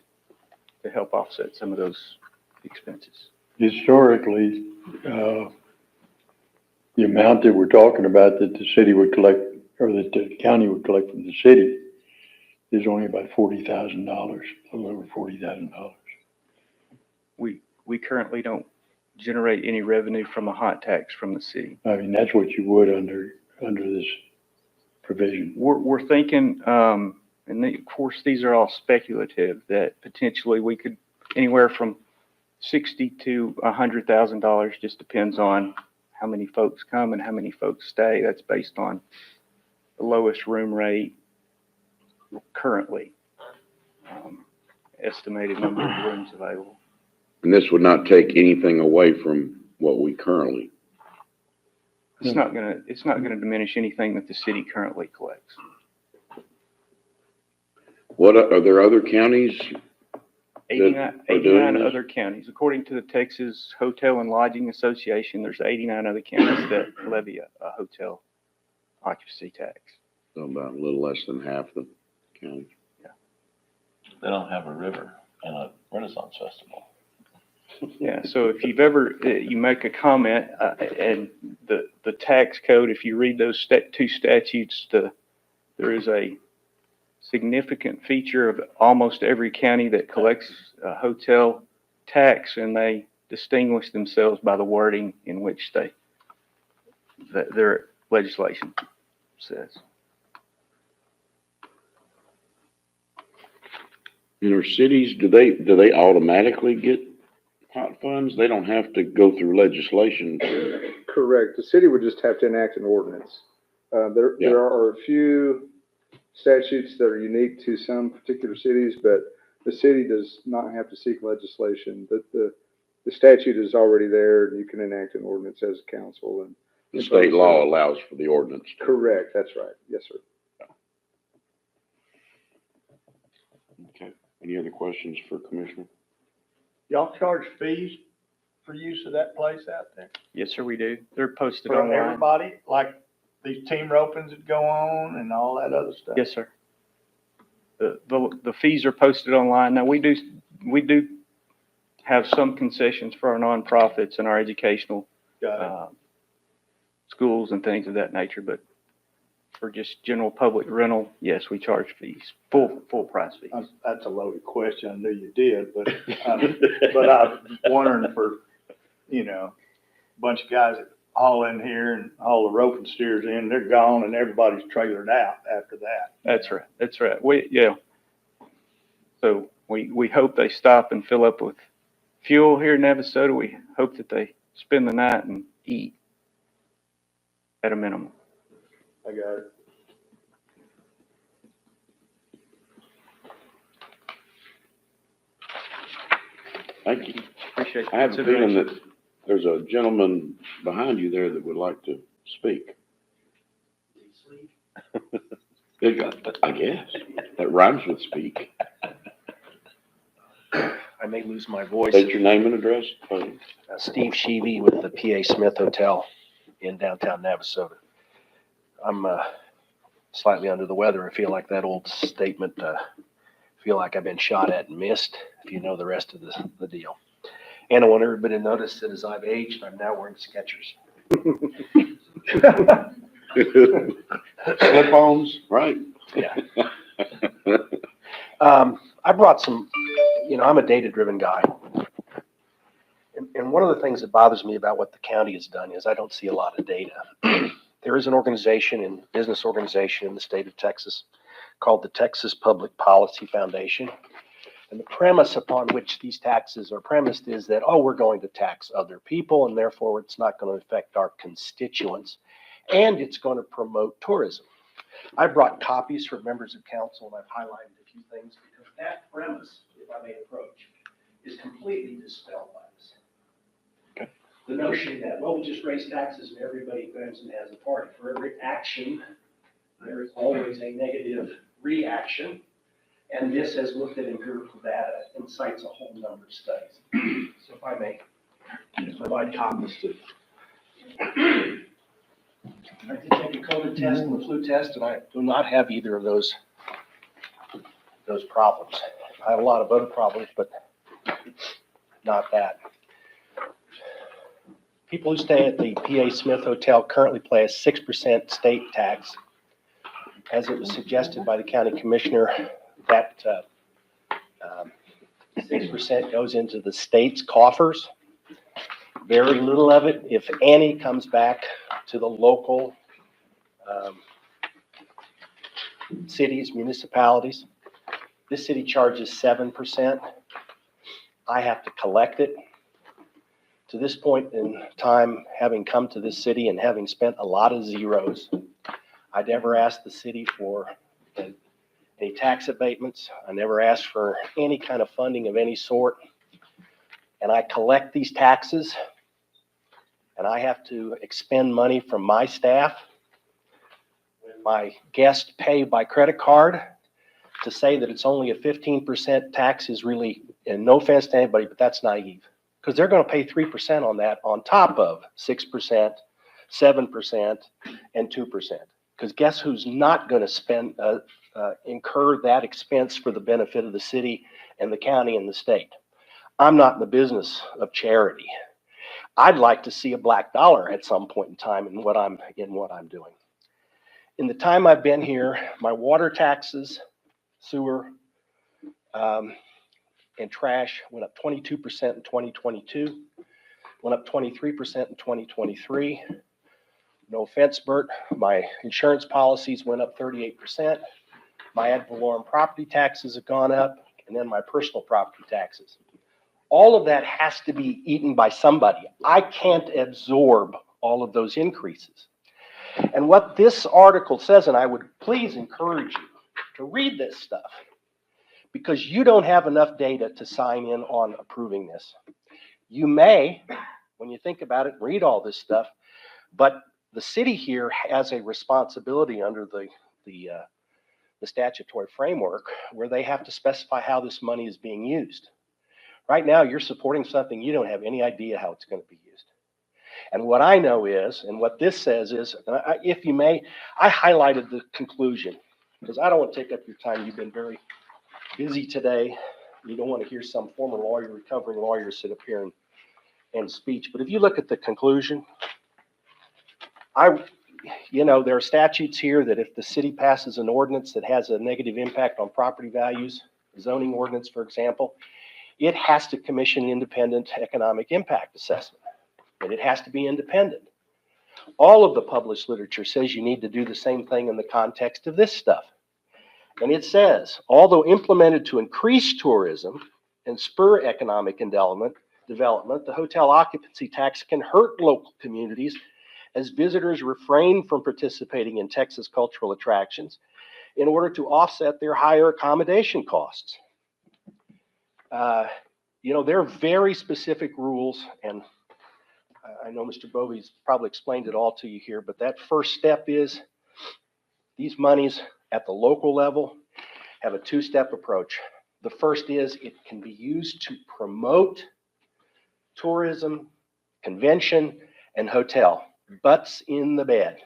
to help offset some of those expenses. Historically, the amount that we're talking about that the city would collect, or that the county would collect from the city, is only about $40,000, a little over $40,000. We currently don't generate any revenue from a hot tax from the city. I mean, that's what you would under this provision. We're thinking, and of course, these are all speculative, that potentially we could, anywhere from $60,000 to $100,000, just depends on how many folks come and how many folks stay. That's based on the lowest room rate currently, estimated number of rooms available. And this would not take anything away from what we currently. It's not gonna diminish anything that the city currently collects. What, are there other counties? 89 are doing 89 this? other counties. According to the Texas Hotel and Lodging Association, there's 89 other counties that levy a hotel occupancy tax. So about a little less than half the counties. They don't have a river and a Renaissance festival. Yeah, so if you've ever, you make a comment, and the tax code, if you read those two statutes, there is a significant feature of almost every county that collects a hotel tax, and they distinguish themselves by the wording in which their legislation says. In our cities, do they automatically get hot funds? They don't have to go through legislation. correct. The city would just have to enact an ordinance. Yeah. There are a few statutes that are unique to some particular cities, but the city does not have to seek legislation. The statute is already there, and you can enact an ordinance as a council. And The state law allows for the ordinance. correct, that's right. Yes, sir. Okay. Any other questions for Commissioner? Y'all charge fees for use of that place out there? Yes, sir, we do. They're posted For online. everybody, like these team ropings that go on and all that other stuff? Yes, sir. The fees are posted online. Now, we do have some concessions for our nonprofits and our educational Got it. schools and things of that nature, but for just general public rental, yes, we charge fees, full price fees. That's a loaded question. I knew you did, but I'm wondering for, a bunch of guys that haul in here and haul the rope and steers in, they're gone and everybody's trailered out after that. That's right. That's right. So we hope they stop and fill up with fuel here in Navasota. We hope that they spend the night and eat at a minimum. I got it. Thank you. Appreciate I have a feeling that there's a gentleman behind you there that would like to speak. I guess. That rhymes with speak. I may lose my voice. State your name and address, please. Steve Sheevy with the PA Smith Hotel in downtown Navasota. I'm slightly under the weather. I feel like that old statement, feel like I've been shot at and missed, if you know the rest of the deal. And I want everybody to notice that as I've aged, I'm now wearing Skechers. Slip-ons, right? Yeah. I brought some, I'm a data-driven guy. And one of the things that bothers me about what the county has done is I don't see a lot of data. There is an business organization in the state of Texas called the Texas Public Policy Foundation. And the premise upon which these taxes are premised is that, we're going to tax other people and therefore it's not going to affect our constituents and it's going to promote tourism. I brought copies for members of council and I've highlighted a few things because that premise, if I may approach, is completely dispelled by this. Okay. The notion that, we'll just raise taxes and everybody comes and has a party. For every action, there is always a negative reaction. And this has looked at empirical data and cites a whole number of studies. So if I may provide copies to. I did take a COVID test and a flu test, and I do not have either of those problems. I have a lot of other problems, but not that. People who stay at the PA Smith Hotel currently pay a 6% state tax. As it was suggested by the county commissioner, that 6% goes into the state's coffers. Very little of it, if any, comes back to the local cities, municipalities. This city charges 7%. I have to collect it. To this point in time, having come to this city and having spent a lot of zeros, I never asked the city for any tax abatements. I never asked for any kind of funding of any sort. And I collect these taxes and I have to expend money from my staff, when my guests pay by credit card, to say that it's only a 15% tax is really, and no offense to anybody, but that's naive. Because they're going to pay 3% on that on top of 6%, 7%, and 2%. Because guess who's not going to incur that expense for the benefit of the city and the county and the state? I'm not in the business of charity. I'd like to see a black dollar at some point in time in what I'm doing. In the time I've been here, my water taxes, sewer, and trash went up 22% in 2022, went up 23% in 2023. No offense, Bert, my insurance policies went up 38%. My ad valorem property taxes have gone up, and then my personal property taxes. All of that has to be eaten by somebody. I can't absorb all of those increases. And what this article says, and I would please encourage you to read this stuff, because you don't have enough data to sign in on approving this. You may, when you think about it, read all this stuff, but the city here has a responsibility under the statutory framework where they have to specify how this money is being used. Right now, you're supporting something you don't have any idea how it's going to be used. And what I know is, and what this says is, if you may, I highlighted the conclusion because I don't want to take up your time. You've been very busy today. You don't want to hear some former lawyer, recovering lawyer sit up here and speech. But if you look at the conclusion, there are statutes here that if the city passes an ordinance that has a negative impact on property values, zoning ordinance, for example, it has to commission an independent economic impact assessment, and it has to be independent. All of the published literature says you need to do the same thing in the context of this stuff. And it says, although implemented to increase tourism and spur economic development, the hotel occupancy tax can hurt local communities as visitors refrain from participating in Texas cultural attractions in order to offset their higher accommodation costs. There are very specific rules, and I know Mr. Bovey's probably explained it all to you here, but that first step is these monies at the local level have a two-step approach. The first is it can be used to promote tourism, convention, and hotel. Butts in the bed.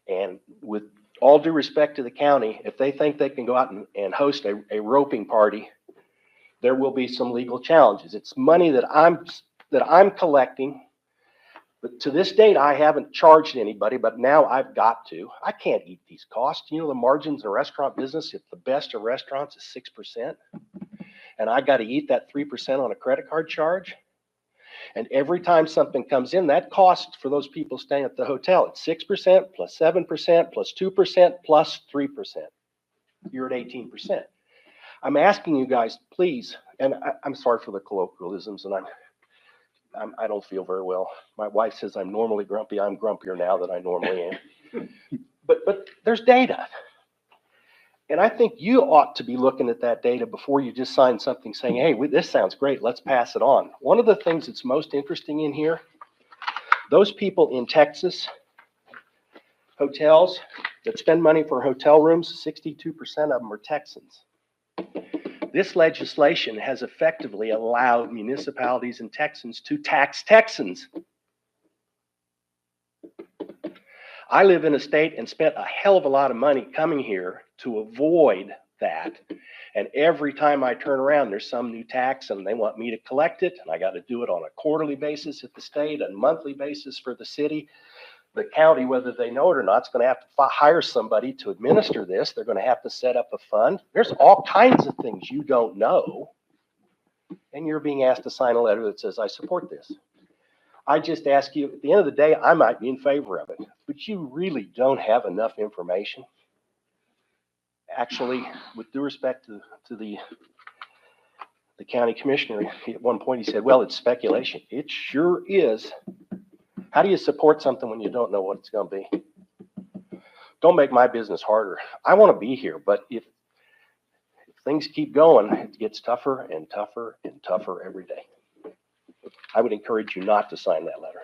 And with all due respect to the county, if they think they can go out and host a roping party, there will be some legal challenges. It's money that I'm collecting, but to this date, I haven't charged anybody, but now I've got to. I can't eat these costs. You know, the margins in a restaurant business, if the best of restaurants is 6%, and I got to eat that 3% on a credit card charge. And every time something comes in, that cost for those people staying at the hotel, it's 6% plus 7% plus 2% plus 3%. You're at 18%. I'm asking you guys, please, and I'm sorry for the colloquialisms, and I don't feel very well. My wife says I'm normally grumpy. I'm grumpier now than I normally am. But there's data. And I think you ought to be looking at that data before you just sign something saying, hey, this sounds great, let's pass it on. One of the things that's most interesting in here, those people in Texas, hotels that spend money for hotel rooms, 62% of them are Texans. This legislation has effectively allowed municipalities and Texans to tax Texans. I live in a state and spent a hell of a lot of money coming here to avoid that. And every time I turn around, there's some new tax and they want me to collect it. And I got to do it on a quarterly basis at the state, a monthly basis for the city. The county, whether they know it or not, is going to have to hire somebody to administer this. They're going to have to set up a fund. There's all kinds of things you don't know. And you're being asked to sign a letter that says, I support this. I just ask you, at the end of the day, I might be in favor of it, but you really don't have enough information. Actually, with due respect to the county commissioner, at one point he said, well, it's speculation. It sure is. How do you support something when you don't know what it's going to be? Don't make my business harder. I want to be here, but if things keep going, it gets tougher and tougher and tougher every day. I would encourage you not to sign that letter.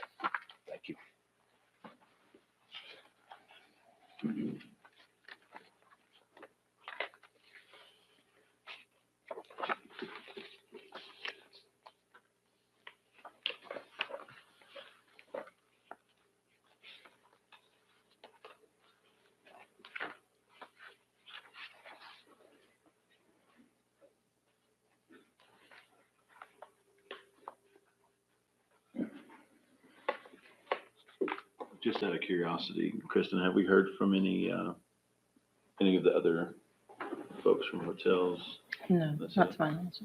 Thank you. Just out of curiosity, Kristen, have we heard from any of the other folks from hotels? No, not to my knowledge.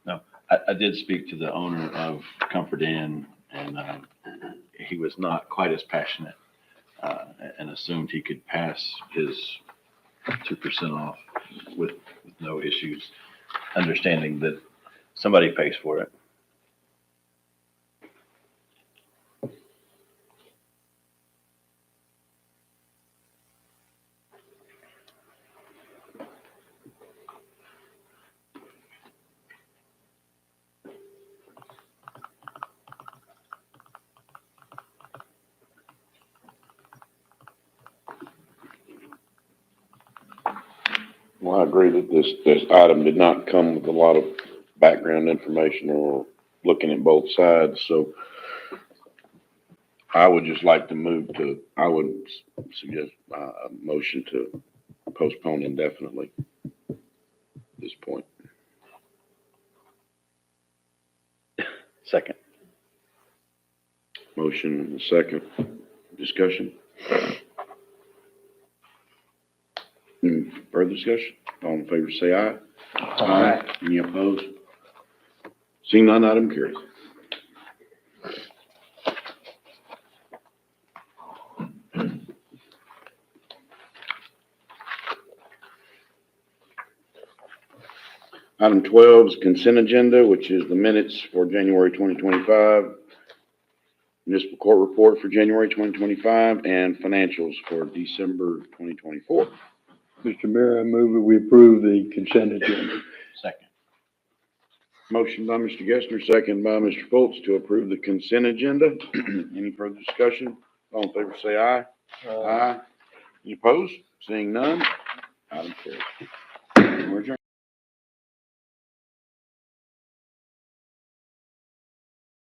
No, I did speak to the owner of Comfort Inn, and he was not quite as passionate and assumed he could pass his 2% off with no issues, understanding that somebody pays for it. Well, I agree that this item did not come with a lot of background information or looking at both sides, so I would just like to I would suggest a motion to postpone indefinitely at this point. Second. Motion and a second. Discussion. Further discussion? All in favor, say aye. Aye. Any opposed? Seeing none, item carries. Item 12 is consent agenda, which is the minutes for January 2025, municipal court report for January 2025, and financials for December 2024. Mr. Mayor, I move that we approve the consent agenda. Second. Motion by Mr. Gessner, second by Mr. Foltz to approve the consent agenda. Any further discussion? All in favor, say aye. Aye. Any opposed? Seeing none, item carries. We're adjourned.